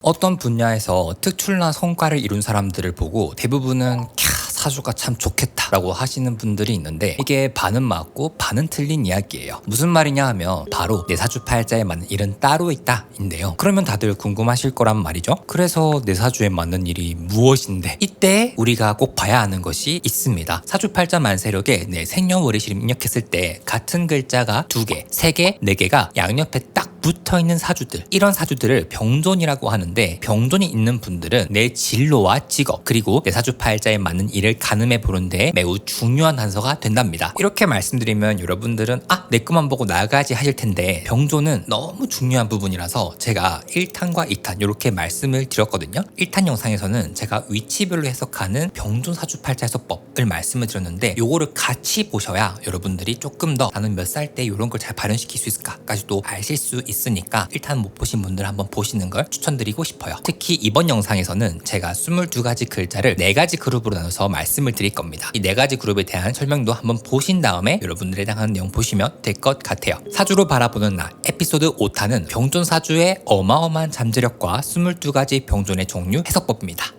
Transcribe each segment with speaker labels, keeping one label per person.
Speaker 1: 어떤 분야에서 특출난 성과를 이룬 사람들을 보고 대부분은 사주가 참 좋겠다 라고 하시는 분들이 있는데, 이게 반은 맞고 반은 틀린 이야기예요. 무슨 말이냐 하면 바로 내 사주 팔자에 맞는 일은 따로 있다 인데요. 그러면 다들 궁금하실 거란 말이죠. 그래서 내 사주에 맞는 일이 무엇인데, 이때 우리가 꼭 봐야 하는 것이 있습니다. 사주 팔자 만세력에 내 생년월일을 입력했을 때 같은 글자가 2개, 3개, 4개가 양옆에 딱 붙어있는 사주들, 이런 사주들을 병존이라고 하는데, 병존이 있는 분들은 내 진로와 직업 그리고 내 사주 팔자에 맞는 일을 가늠해 보는 데 매우 중요한 단서가 된답니다. 이렇게 말씀드리면 여러분들은 내 것만 보고 나가야지 하실 텐데, 병존은 너무 중요한 부분이라서 제가 1탄과 2탄 이렇게 말씀을 드렸거든요. 1탄 영상에서는 제가 위치별로 해석하는 병존 사주 팔자 해석법을 말씀을 드렸는데, 요거를 같이 보셔야 여러분들이 조금 더 나는 몇 살 때 이런 걸 잘 발현시킬 수 있을까까지도 아실 수 있으니까 1탄 못 보신 분들 한번 보시는 걸 추천드리고 싶어요. 특히 이번 영상에서는 제가 22가지 글자를 4가지 그룹으로 나눠서 말씀을 드릴 겁니다. 이 4가지 그룹에 대한 설명도 한번 보신 다음에 여러분들에 해당하는 내용 보시면 될 것 같아요. 사주로 바라보는 나 에피소드 5탄은 병존 사주의 어마어마한 잠재력과 22가지 병존의 종류 해석법입니다.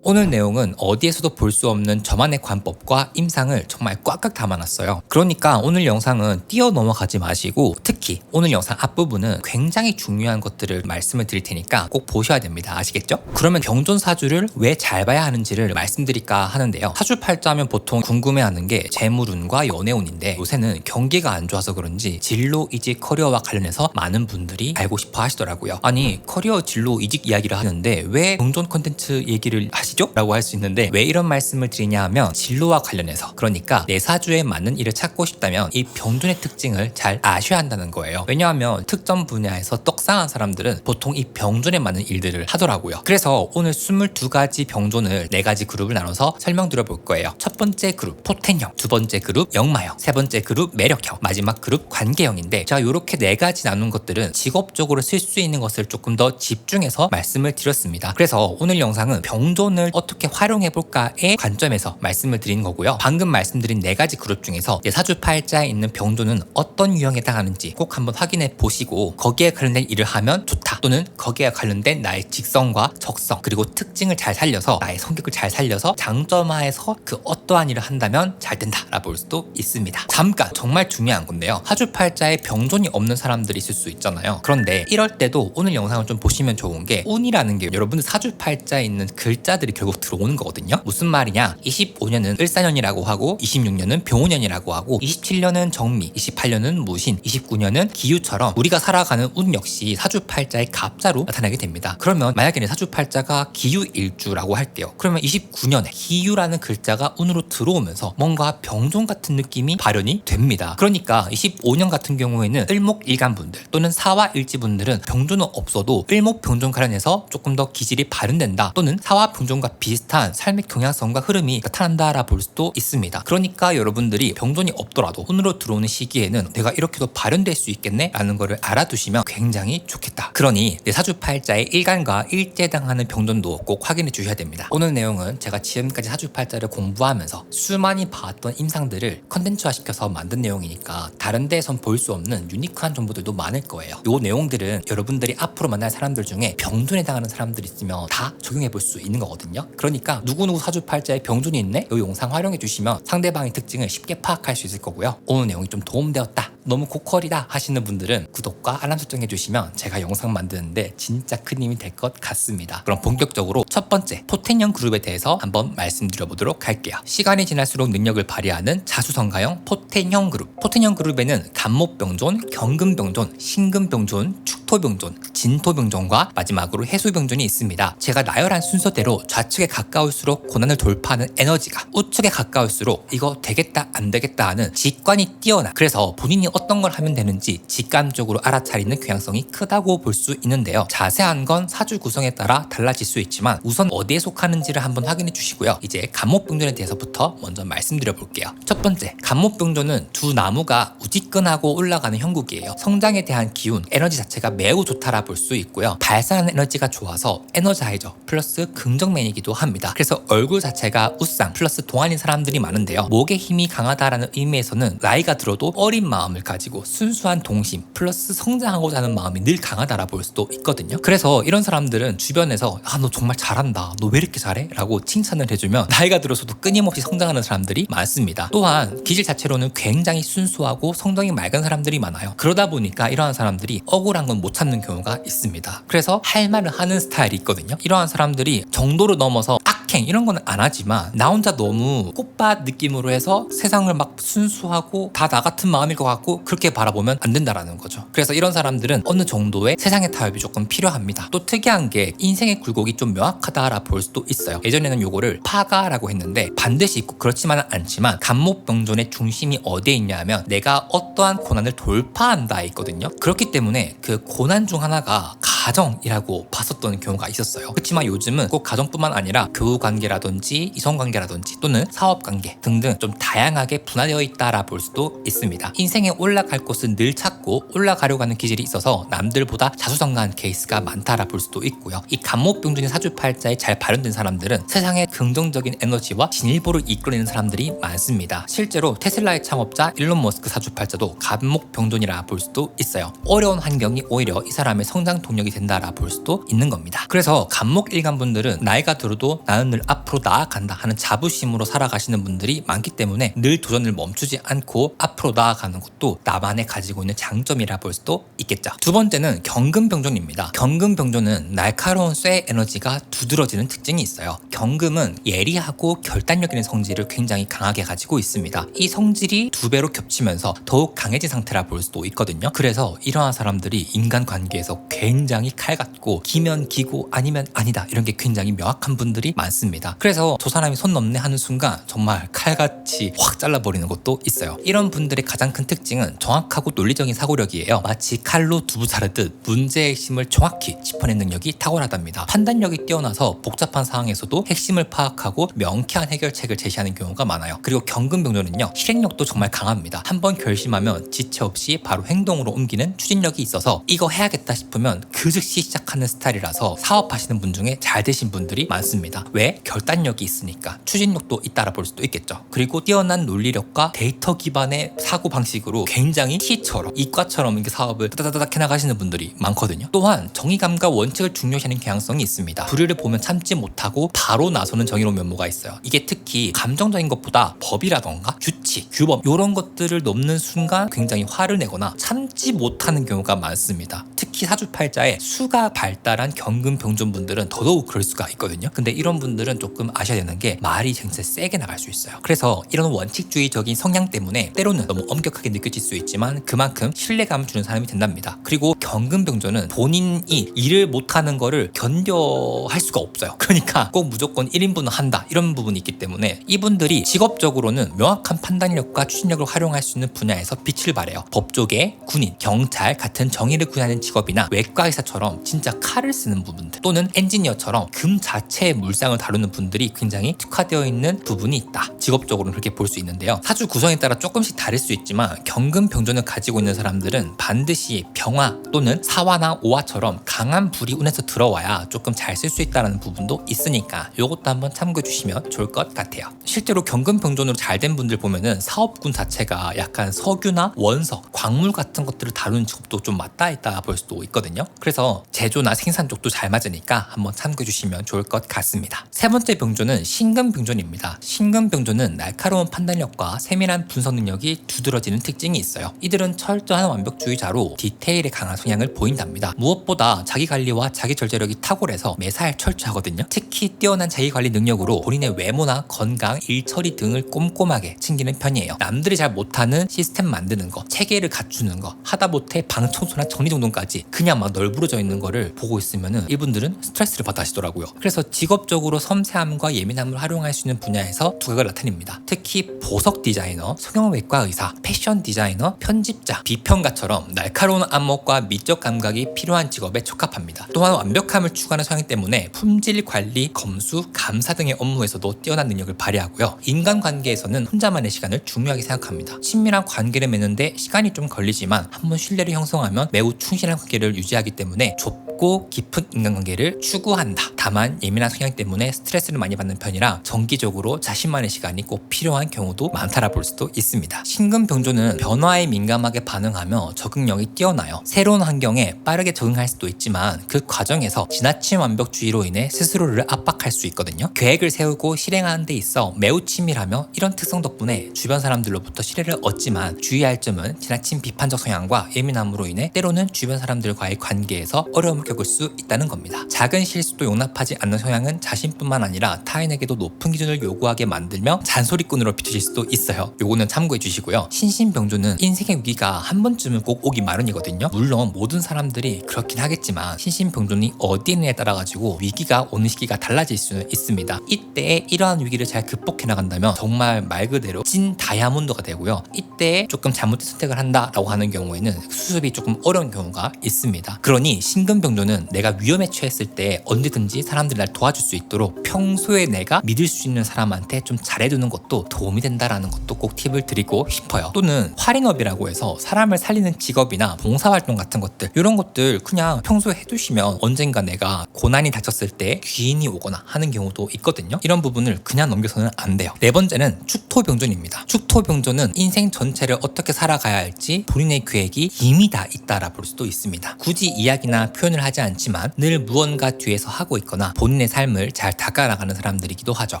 Speaker 1: 오늘 내용은 어디에서도 볼 수 없는 저만의 관법과 임상을 정말 꽉꽉 담아놨어요. 그러니까 오늘 영상은 뛰어넘어가지 마시고, 특히 오늘 영상 앞부분은 굉장히 중요한 것들을 말씀을 드릴 테니까 꼭 보셔야 됩니다. 아시겠죠? 그러면 병존 사주를 왜 잘 봐야 하는지를 말씀드릴까 하는데요. 사주 팔자하면 보통 궁금해하는 게 재물운과 연애운인데, 요새는 경기가 안 좋아서 그런지 진로, 이직, 커리어와 관련해서 많은 분들이 알고 싶어 하시더라고요. 아니, 커리어, 진로, 이직 이야기를 하는데 왜 병존 콘텐츠 얘기를 하시죠? 라고 할 수 있는데, 왜 이런 말씀을 드리냐 하면 진로와 관련해서, 그러니까 내 사주에 맞는 일을 찾고 싶다면 이 병존의 특징을 잘 아셔야 한다는 거예요. 왜냐하면 특정 분야에서 떡상한 사람들은 보통 이 병존에 맞는 일들을 하더라고요. 그래서 오늘 22가지 병존을 4가지 그룹을 나눠서 설명드려 볼 거예요. 첫 번째 그룹 토텐형, 두 번째 그룹 역마형, 세 번째 그룹 매력형, 마지막 그룹 관계형인데, 제가 이렇게 4가지 나눈 것들은 직업적으로 쓸 수 있는 것을 조금 더 집중해서 말씀을 드렸습니다. 그래서 오늘 영상은 병존을 어떻게 활용해 볼까의 관점에서 말씀을 드린 거고요. 방금 말씀드린 4가지 그룹 중에서 내 사주 팔자에 있는 병존은 어떤 유형에 해당하는지 꼭 한번 확인해 보시고, 거기에 관련된 일을 하면 좋다, 또는 거기에 관련된 나의 직성과 적성 그리고 특징을 잘 살려서, 나의 성격을 잘 살려서 장점화해서 그 어떠한 일을 한다면 잘 된다 라고 볼 수도 있습니다. 잠깐, 정말 중요한 건데요. 사주 팔자에 병존이 없는 사람들이 있을 수 있잖아요. 그런데 이럴 때도 오늘 영상을 좀 보시면 좋은 게, 운이라는 게 여러분들 사주 팔자에 있는 글자들이 결국 들어오는 거거든요. 무슨 말이냐, 25년은 을사년이라고 하고, 26년은 병오년이라고 하고, 27년은 정미, 28년은 무신, 29년은 기유처럼 우리가 살아가는 운 역시 사주 팔자의 갑자로 나타나게 됩니다. 그러면 만약에 내 사주 팔자가 기유일주라고 할게요. 그러면 29년에 기유라는 글자가 운으로 들어오면서 뭔가 병존 같은 느낌이 발현이 됩니다. 그러니까 25년 같은 경우에는 을목일간분들 또는 사화일지분들은 병존은 없어도 을목병존 관련해서 조금 더 기질이 발현된다, 또는 사화병존과 비슷한 삶의 경향성과 흐름이 나타난다라 볼 수도 있습니다. 그러니까 여러분들이 병존이 없더라도 운으로 들어오는 시기에는 내가 이렇게도 발현될 수 있겠네 라는 거를 알아두시면 굉장히 좋겠다. 그러니 내 사주 팔자의 일간과 일제해당하는 병존도 꼭 확인해 주셔야 됩니다. 오늘 내용은 제가 지금까지 사주 팔자를 공부하면서 수많이 봐왔던 임상들을 컨텐츠화 시켜서 만든 내용이니까 다른 데에선 볼 수 없는 유니크한 정보들도 많을 거예요. 이 내용들은 여러분들이 앞으로 만날 사람들 중에 병존에 해당하는 사람들이 있으면 다 적용해 볼 수 있는 거거든요. 그러니까 누구누구 사주 팔자에 병존이 있네? 이 영상 활용해 주시면 상대방의 특징을 쉽게 파악할 수 있을 거고요. 오늘 내용이 좀 도움되었다, 너무 고퀄이다 하시는 분들은 구독과 알람 설정 해주시면 제가 영상 만드는데 진짜 큰 힘이 될 것 같습니다. 그럼 본격적으로 첫 번째 토텐형 그룹에 대해서 한번 말씀드려보도록 할게요. 시간이 지날수록 능력을 발휘하는 자수성가형 토텐형 그룹. 토텐형 그룹에는 간목병존, 경금병존, 신금병존, 축토병존, 진토병존과 마지막으로 해수병존이 있습니다. 제가 나열한 순서대로 좌측에 가까울수록 고난을 돌파하는 에너지가, 우측에 가까울수록 이거 되겠다 안 되겠다 하는 직관이 뛰어나, 그래서 본인이 어떤 걸 하면 되는지 직감적으로 알아차리는 경향성이 크다고 볼 수 있는데요. 자세한 건 사주 구성에 따라 달라질 수 있지만 우선 어디에 속하는지를 한번 확인해 주시고요. 이제 간목병존에 대해서부터 먼저 말씀드려 볼게요. 첫 번째, 간목병존은 두 나무가 우직근하고 올라가는 형국이에요. 성장에 대한 기운, 에너지 자체가 매우 좋다라 볼 수 있고요. 발산하는 에너지가 좋아서 에너자이저 플러스 긍정맨이기도 합니다. 그래서 얼굴 자체가 우상 플러스 동안인 사람들이 많은데요. 목의 힘이 강하다라는 의미에서는 나이가 들어도 어린 마음을 가지고 순수한 동심 플러스 성장하고자 하는 마음이 늘 강하다라 볼 수도 있거든요. 그래서 이런 사람들은 주변에서 너 정말 잘한다, 너 왜 이렇게 잘해? 라고 칭찬을 해주면 나이가 들어서도 끊임없이 성장하는 사람들이 많습니다. 또한 기질 자체로는 굉장히 순수하고 성정이 맑은 사람들이 많아요. 그러다 보니까 이러한 사람들이 억울한 건 못 참는 경우가 있습니다. 그래서 할 말을 하는 스타일이 있거든요. 이러한 사람들이 정도를 넘어서 악행 이런 거는 안 하지만 나 혼자 너무 꽃밭 느낌으로 해서 세상을 막 순수하고 다 나 같은 마음일 것 같고 그렇게 바라보면 안 된다라는 거죠. 그래서 이런 사람들은 어느 정도의 세상의 타협이 조금 필요합니다. 또 특이한 게 인생의 굴곡이 좀 명확하다라 볼 수도 있어요. 예전에는 요거를 파가라고 했는데 반드시 있고 그렇지만은 않지만 간목병존의 중심이 어디에 있냐면 내가 어떠한 고난을 돌파한다에 있거든요. 그렇기 때문에 그 고난 중 하나가 가정이라고 봤었던 경우가 있었어요. 그렇지만 요즘은 꼭 가정뿐만 아니라 교우관계라든지 이성관계라든지 또는 사업관계 등등 좀 다양하게 분화되어 있다라 볼 수도 있습니다. 인생에 올라갈 곳은 늘 찾고 올라가려고 하는 기질이 있어서 남들보다 자수성가한 케이스가 많다라 볼 수도 있고요. 이 간목병존이 사주팔자에 잘 발현된 사람들은 세상에 긍정적인 에너지와 진일보를 이끌어내는 사람들이 많습니다. 실제로 테슬라의 창업자 일론 머스크 사주팔자도 간목병존이라 볼 수도 있어요. 어려운 환경이 오히려 이 사람의 성장 동력이 된다라 볼 수도 있는 겁니다. 그래서 간목일간분들은 나이가 들어도 나는 늘 앞으로 나아간다 하는 자부심으로 살아가시는 분들이 많기 때문에 늘 도전을 멈추지 않고 앞으로 나아가는 것도 나만의 가지고 있는 장점이라 볼 수도 있겠죠. 두 번째는 경금병존입니다. 경금병존은 날카로운 쇠 에너지가 두드러지는 특징이 있어요. 경금은 예리하고 결단력 있는 성질을 굉장히 강하게 가지고 있습니다. 이 성질이 두 배로 겹치면서 더욱 강해진 상태라 볼 수도 있거든요. 그래서 이러한 사람들이 인간관계에서 굉장히 칼 같고 기면 기고 아니면 아니다 이런 게 굉장히 명확한 분들이 많습니다. 그래서 저 사람이 손 넘네 하는 순간 정말 칼같이 확 잘라버리는 것도 있어요. 이런 분들의 가장 큰 특징은 정확하고 논리적인 사고력이에요. 마치 칼로 두부 자르듯 문제의 핵심을 정확히 짚어낸 능력이 탁월하답니다. 판단력이 뛰어나서 복잡한 상황에서도 핵심을 파악하고 명쾌한 해결책을 제시하는 경우가 많아요. 그리고 경금병존은요 실행력도 정말 강합니다. 한번 결심하면 지체 없이 바로 행동으로 옮기는 추진력이 있어서 이거 해야겠다 싶으면 그 즉시 시작하는 스타일이라서 사업하시는 분 중에 잘 되신 분들이 많습니다. 왜? 결단력이 있으니까. 추진력도 있다라 볼 수도 있겠죠. 그리고 뛰어난 논리력과 데이터 기반의 사고방식으로 굉장히 T처럼 이과처럼 이렇게 사업을 따다다닥 해나가시는 분들이 많거든요. 또한 정의감과 원칙을 중요시하는 경향성이 있습니다. 불의를 보면 참지 못하고 바로 나서는 정의로운 면모가 있어요. 이게 특히 감정적인 것보다 법이라던가 규칙, 규범 이런 것들을 넘는 순간 굉장히 화를 내거나 참지 못하는 경우가 많습니다. 특히 사주팔자에 수가 발달한 경금병존 분들은 더더욱 그럴 수가 있거든요. 근데 이런 분들은 조금 아셔야 되는 게 말이 진짜 세게 나갈 수 있어요. 그래서 이런 원칙주의적인 성향 때문에 때로는 너무 엄격하게 느껴질 수 있지만 그만큼 신뢰감을 주는 사람이 된답니다. 그리고 경금병존은 본인이 일을 못하는 거를 견뎌할 수가 없어요. 그러니까 꼭 무조건 1인분은 한다 이런 부분이 있기 때문에 이분들이 직업적으로는 명확한 판단력과 추진력을 활용할 수 있는 분야에서 빛을 발해요. 법조계, 군인, 경찰 같은 정의를 구현하는 직업이나 외과의사처럼 진짜 칼을 쓰는 부분들 또는 엔지니어처럼 금 자체의 물상을 다루는 분들이 굉장히 특화되어 있는 부분이 있다. 직업적으로는 그렇게 볼 수 있는데요. 사주 구성에 따라 조금씩 다를 수 있지만 경금병존을 가지고 있는 사람들은 반드시 병화 또는 사화나 오화처럼 강한 불이 운에서 들어와야 조금 잘 쓸 수 있다는 부분도 있으니까 이것도 한번 참고해 주시면 좋을 것 같아요. 실제로 경금병존으로 잘 된 분들 보면은 사업군 자체가 약간 석유나 원석, 광물 같은 것들을 다루는 직업도 좀 맞닿아 있다 볼 수도 있거든요. 그래서 제조나 생산 쪽도 잘 맞으니까 한번 참고해 주시면 좋을 것 같습니다. 세 번째 병존은 신금병존입니다. 신금병존은 날카로운 판단력과 세밀한 분석 능력이 두드러지는 특징이 있어요. 이들은 철저한 완벽주의자로 디테일에 강한 성향을 보인답니다. 무엇보다 자기관리와 자기절제력이 탁월해서 매사에 철저하거든요. 특히 뛰어난 자기관리 능력으로 본인의 외모나 건강, 일처리 등을 꼼꼼하게 챙기는 편이에요. 남들이 잘 못하는 시스템 만드는 거, 체계를 갖추는 거, 하다못해 방 청소나 정리정돈까지 그냥 막 널브러져 있는 거를 보고 있으면은 이분들은 스트레스를 받아 하시더라고요. 그래서 직업적으로 섬세함과 예민함을 활용할 수 있는 분야에서 두각을 나타냅니다. 특히 보석 디자이너, 성형외과 의사, 패션 디자이너, 편집자, 비평가처럼 날카로운 안목과 미적 감각이 필요한 직업에 적합합니다. 또한 완벽함을 추구하는 성향 때문에 품질 관리, 검수, 감사 등의 업무에서도 뛰어난 능력을 발휘하고요. 인간관계에서는 혼자만의 시간을 중요하게 생각합니다. 친밀한 관계를 맺는데 시간이 좀 걸리지만 한번 신뢰를 형성하면 매우 충실한 관계를 유지하기 때문에 때문에 좁고 깊은 인간관계를 추구한다. 다만 예민한 성향 때문에 스트레스를 많이 받는 편이라 정기적으로 자신만의 시간이 꼭 필요한 경우도 많다라 볼 수도 있습니다. 신금병조는 변화에 민감하게 반응하며 적응력이 뛰어나요. 새로운 환경에 빠르게 적응할 수도 있지만 그 과정에서 지나친 완벽주의로 인해 스스로를 압박할 수 있거든요. 계획을 세우고 실행하는 데 있어 매우 치밀하며 이런 특성 덕분에 주변 사람들로부터 신뢰를 얻지만 주의할 점은 지나친 비판적 성향과 예민함으로 인해 때로는 주변 사람들과의 관계에서 어려움을 겪을 수 있다는 겁니다. 작은 실수도 용납하지 않는 성향은 자신뿐만 아니라 타인에게도 높은 기준을 요구하게 만들며 잔소리꾼으로 비춰질 수도 있어요. 요거는 참고해 주시고요. 신신병조는 인생의 위기가 한 번쯤은 꼭 오기 마련이거든요. 물론 모든 사람들이 그렇긴 하겠지만 신신병조는 어디에 있느냐에 따라 가지고 위기가 오는 시기가 달라질 수는 있습니다. 이때에 이러한 위기를 잘 극복해 나간다면 정말 말 그대로 찐 다이아몬드가 되고요. 이때에 조금 잘못된 선택을 한다라고 하는 경우에는 수습이 조금 어려운 경우가 있습니다. 그러니 신금병조는 내가 위험에 처했을 때 언제든지 사람들이 날 도와줄 수 있도록 평소에 내가 믿을 수 있는 사람한테 좀 잘해두는 것도 도움이 된다라는 것도 꼭 팁을 드리고 싶어요. 또는 활인업이라고 해서 사람을 살리는 직업이나 봉사활동 같은 것들, 이런 것들 그냥 평소에 해두시면 언젠가 내가 고난이 닥쳤을 때 귀인이 오거나 하는 경우도 있거든요. 이런 부분을 그냥 넘겨서는 안 돼요. 네 번째는 축토병조입니다. 축토병조는 인생 전체를 어떻게 살아가야 할지 본인의 계획이 이미 다 있다라 볼 수도 있습니다. 굳이 이야기나 표현을 하지 않지만 늘 무언가 뒤에서 하고 있거나 본인의 삶을 잘 닦아나가는 사람들이기도 하죠.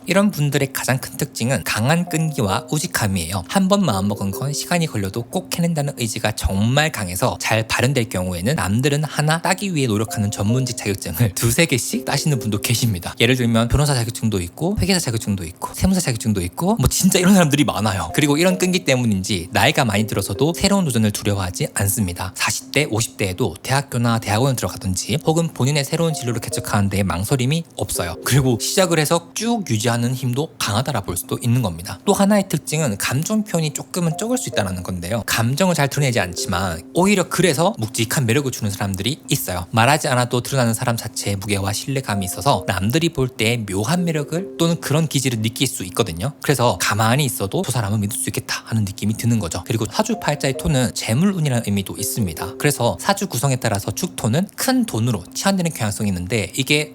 Speaker 1: 이런 분들의 가장 큰 특징은 강한 끈기와 우직함이에요. 한 번 마음먹은 건 시간이 걸려도 꼭 해낸다는 의지가 정말 강해서 잘 발현될 경우에는 남들은 하나 따기 위해 노력하는 전문직 자격증을 두세 개씩 따시는 분도 계십니다. 예를 들면 변호사 자격증도 있고 회계사 자격증도 있고 세무사 자격증도 있고 뭐 진짜 이런 사람들이 많아요. 그리고 이런 끈기 때문인지 나이가 많이 들어서도 새로운 도전을 두려워하지 않습니다. 40대, 50대에도 대학교나 대학원을 들어가든지 혹은 본인의 새로운 진로를 개척하는 데 망설임이 없어요. 그리고 시작을 해서 쭉 유지하는 힘도 강하다라 볼 수도 있는 겁니다. 또 하나의 특징은 감정 표현이 조금은 적을 수 있다는 건데요. 감정을 잘 드러내지 않지만 오히려 그래서 묵직한 매력을 주는 사람들이 있어요. 말하지 않아도 드러나는 사람 자체의 무게와 신뢰감이 있어서 남들이 볼 때 묘한 매력을 또는 그런 기질을 느낄 수 있거든요. 그래서 가만히 있어도 저 사람은 믿을 수 있겠다 하는 느낌이 드는 거죠. 그리고 사주팔자의 토는 재물운이라는 의미도 있습니다. 그래서 사주 구성에 따라서 축토는 큰 돈으로 치환되는 경향성이 있는데 이게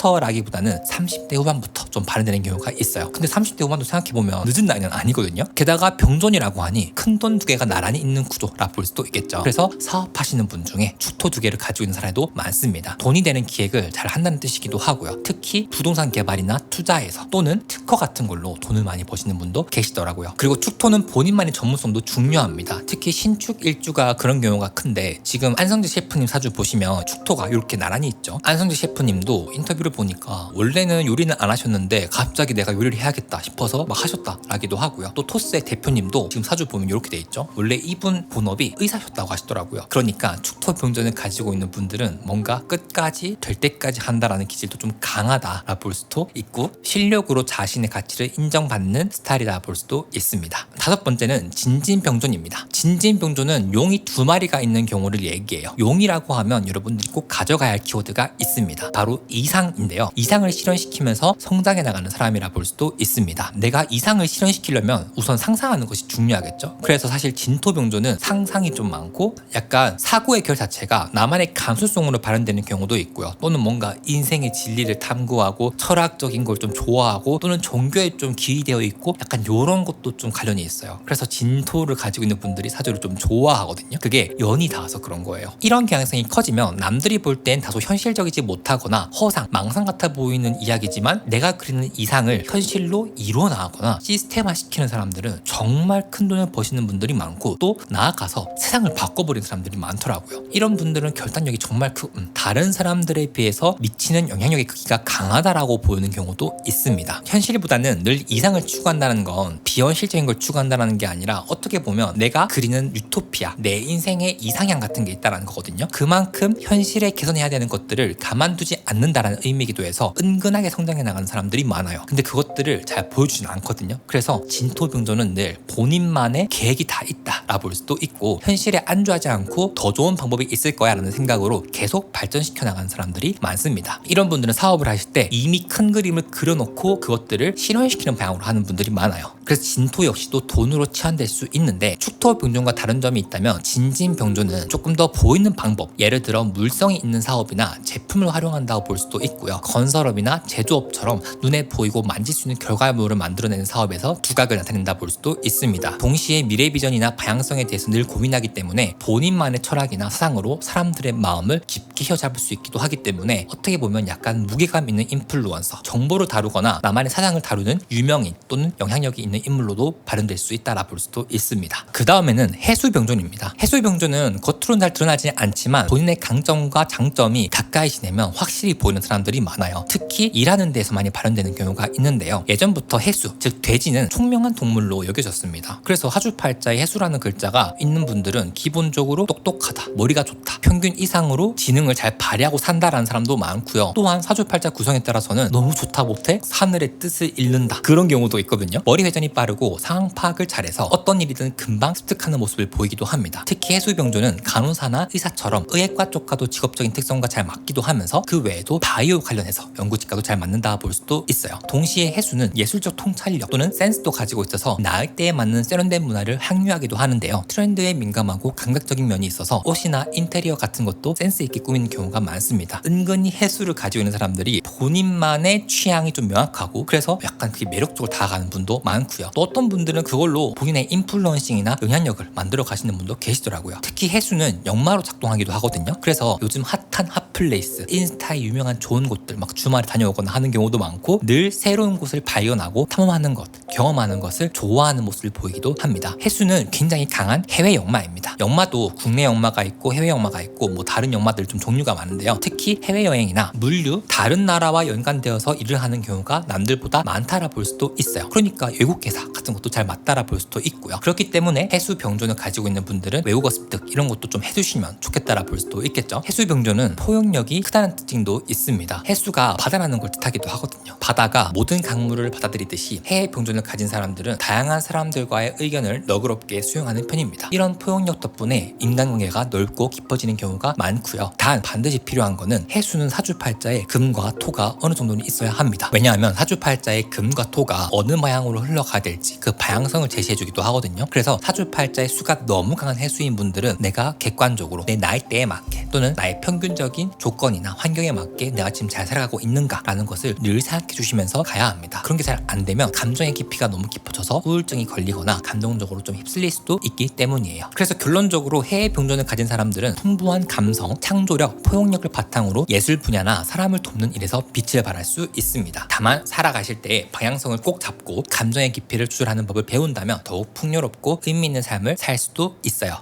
Speaker 1: 초년부터라기보다는 30대 후반부터 좀 발현되는 경우가 있어요. 근데 30대 후반도 생각해보면 늦은 나이는 아니거든요. 게다가 병존이라고 하니 큰 돈 두 개가 나란히 있는 구조라 볼 수도 있겠죠. 그래서 사업하시는 분 중에 축토 두 개를 가지고 있는 사람도 많습니다. 돈이 되는 기획을 잘 한다는 뜻이기도 하고요. 특히 부동산 개발이나 투자에서 또는 특허 같은 걸로 돈을 많이 버시는 분도 계시더라고요. 그리고 축토는 본인만의 전문성도 중요합니다. 특히 신축 일주가 그런 경우가 큰데 지금 안성재 셰프님 사주 보시면 축토가 이렇게 나란히 있죠. 안성재 셰프님도 인터뷰를 보니까 원래는 요리는 안 하셨는데 갑자기 내가 요리를 해야겠다 싶어서 막 하셨다라기도 하고요. 또 토스의 대표님도 지금 사주 보면 이렇게 돼 있죠. 원래 이분 본업이 의사셨다고 하시더라고요. 그러니까 축토 병전을 가지고 있는 분들은 뭔가 끝까지 될 때까지 한다라는 기질도 좀 강하다라 볼 수도 있고 실력으로 자신의 가치를 인정받는 스타일이라 볼 수도 있습니다. 다섯 번째는 진진병존입니다. 진진병존은 용이 두 마리가 있는 경우를 얘기해요. 용이라고 하면 여러분들이 꼭 가져가야 할 키워드가 있습니다. 바로 이상인데요. 이상을 실현시키면서 성장해 나가는 사람이라 볼 수도 있습니다. 내가 이상을 실현시키려면 우선 상상하는 것이 중요하겠죠. 그래서 사실 진토병조는 상상이 좀 많고 약간 사고의 결 자체가 나만의 감수성으로 발현되는 경우도 있고요. 또는 뭔가 인생의 진리를 탐구하고 철학적인 걸 좀 좋아하고 또는 종교에 좀 기이되어 있고 약간 이런 것도 좀 관련이 있어요. 그래서 진토를 가지고 있는 분들이 사주를 좀 좋아하거든요. 그게 연이 닿아서 그런 거예요. 이런 경향성이 커지면 남들이 볼 땐 다소 현실적이지 못하거나 허상, 망상 같아 보이는 이야기지만 내가 그리는 이상을 현실로 이뤄나가거나 시스템화시키는 사람들은 정말 큰 돈을 버시는 분들이 많고 또 나아가서 세상을 바꿔버리는 사람들이 많더라고요. 이런 분들은 결단력이 정말 다른 사람들에 비해서 미치는 영향력의 크기가 강하다라고 보이는 경우도 있습니다. 현실보다는 늘 이상을 추구한다는 건 비현실적인 걸 추구한다는 게 아니라 어떻게 보면 내가 그리는 유토피아, 내 인생의 이상향 같은 게 있다는 거거든요. 그만큼 현실에 개선해야 되는 것들을 가만두지 않는다라는 의미이기도 해서 은근하게 성장해 나가는 사람들이 많아요. 근데 그것들을 잘 보여주진 않거든요. 그래서 진토병조는 늘 본인만의 계획이 다 있다라 볼 수도 있고 현실에 안주하지 않고 더 좋은 방법이 있을 거야 라는 생각으로 계속 발전시켜 나가는 사람들이 많습니다. 이런 분들은 사업을 하실 때 이미 큰 그림을 그려놓고 그것들을 실현시키는 방향으로 하는 분들이 많아요. 그래서 진토 역시도 돈으로 치환될 수 있는데 축토병존과 다른 점이 있다면 진진병조는 조금 더 보이는 방법, 예를 예를 들어 물성이 있는 사업이나 제품을 활용한다고 볼 수도 있고요. 건설업이나 제조업처럼 눈에 보이고 만질 수 있는 결과물을 만들어내는 사업에서 두각을 나타낸다 볼 수도 있습니다. 동시에 미래 비전이나 방향성에 대해서 늘 고민하기 때문에 본인만의 철학이나 사상으로 사람들의 마음을 깊게 휘어잡을 수 있기도 하기 때문에 어떻게 보면 약간 무게감 있는 인플루언서, 정보를 다루거나 나만의 사상을 다루는 유명인 또는 영향력이 있는 인물로도 발현될 수 있다라 볼 수도 있습니다. 그 다음에는 해수병존입니다. 해수병존은 겉으로는 잘 드러나지 않지만 본인의 강점과 장점이 가까이 지내면 확실히 보이는 사람들이 많아요. 특히 일하는 데서 많이 발현되는 경우가 있는데요. 예전부터 해수, 즉 돼지는 총명한 동물로 여겨졌습니다. 그래서 사주팔자에 해수라는 글자가 있는 분들은 기본적으로 똑똑하다, 머리가 좋다, 평균 이상으로 지능을 잘 발휘하고 산다라는 사람도 많고요. 또한 사주팔자 구성에 따라서는 너무 좋다 못해 하늘의 뜻을 읽는다, 그런 경우도 있거든요. 머리 회전이 빠르고 상황 파악을 잘해서 어떤 일이든 금방 습득하는 모습을 보이기도 합니다. 특히 해수병조는 간호사나 의사처럼 의학과 쪽과도 직업적인 특성과 잘 맞기도 하면서 그 외에도 바이오 관련해서 연구직과도 잘 맞는다 볼 수도 있어요. 동시에 해수는 예술적 통찰력 또는 센스도 가지고 있어서 나을 때에 맞는 세련된 문화를 항유하기도 하는데요. 트렌드에 민감하고 감각적인 면이 있어서 옷이나 인테리어 같은 것도 센스 있게 꾸미는 경우가 많습니다. 은근히 해수를 가지고 있는 사람들이 본인만의 취향이 좀 명확하고 그래서 약간 그게 매력적으로 다가가는 분도 많고요. 또 어떤 분들은 그걸로 본인의 인플루언싱이나 영향력을 만들어 가시는 분도 계시더라고요. 특히 해수는 역마로 작동하기도 하거든요. 그래서 요즘 핫한 핫플레이스, 인스타에 유명한 좋은 곳들 막 주말에 다녀오거나 하는 경우도 많고 늘 새로운 곳을 발견하고 탐험하는 것, 경험하는 것을 좋아하는 모습을 보이기도 합니다. 해수는 굉장히 강한 해외 역마입니다. 역마도 국내 역마가 있고 해외 역마가 있고 뭐 다른 역마들 좀 종류가 많은데요. 특히 해외여행이나 물류, 다른 나라와 연관되어서 일을 하는 경우가 남들보다 많다라 볼 수도 있어요. 그러니까 외국 회사 같은 것도 잘 맞다라 볼 수도 있고요. 그렇기 때문에 해수 병존을 가지고 있는 분들은 외국어 습득 이런 것도 좀 해주시면 좋겠다라 볼 수도 있겠죠. 해수 병존은 포용력이 크다는 특징도 있습니다. 해수가 바다라는 걸 뜻하기도 하거든요. 바다가 모든 강물을 받아들이듯이 해외 병존을 가진 사람들은 다양한 사람들과의 의견을 너그럽게 수용하는 편입니다. 이런 포용력 덕분에 인간관계가 넓고 깊어지는 경우가 많고요. 단 반드시 필요한 거는 해수는 사주팔자에 금과 토가 어느 정도는 있어야 합니다. 왜냐하면 사주팔자에 금과 토가 어느 방향으로 흘러가야 될지 그 방향성을 제시해주기도 하거든요. 그래서 사주팔자의 수가 너무 강한 해수인 분들은 내가 객관적으로 내 나이대에 맞게 또는 나의 평균적인 조건이나 환경에 맞게 내가 지금 잘 살아가고 있는가 라는 것을 늘 생각해 주시면서 가야 합니다. 그런 게 잘 안 되면 감정의 깊이가 너무 깊어져서 우울증이 걸리거나 감정적으로 좀 휩쓸릴 수도 있기 때문이에요. 그래서 결론적으로 해외 병존을 가진 사람들은 풍부한 감성, 창조력, 포용력을 바탕으로 예술 분야나 사람을 돕는 일에서 빛을 발할 수 있습니다. 다만 살아가실 때 방향성을 꼭 잡고 감정의 깊이를 추출하는 법을 배운다면 더욱 풍요롭고 의미 있는 삶을 살 수도 있어요.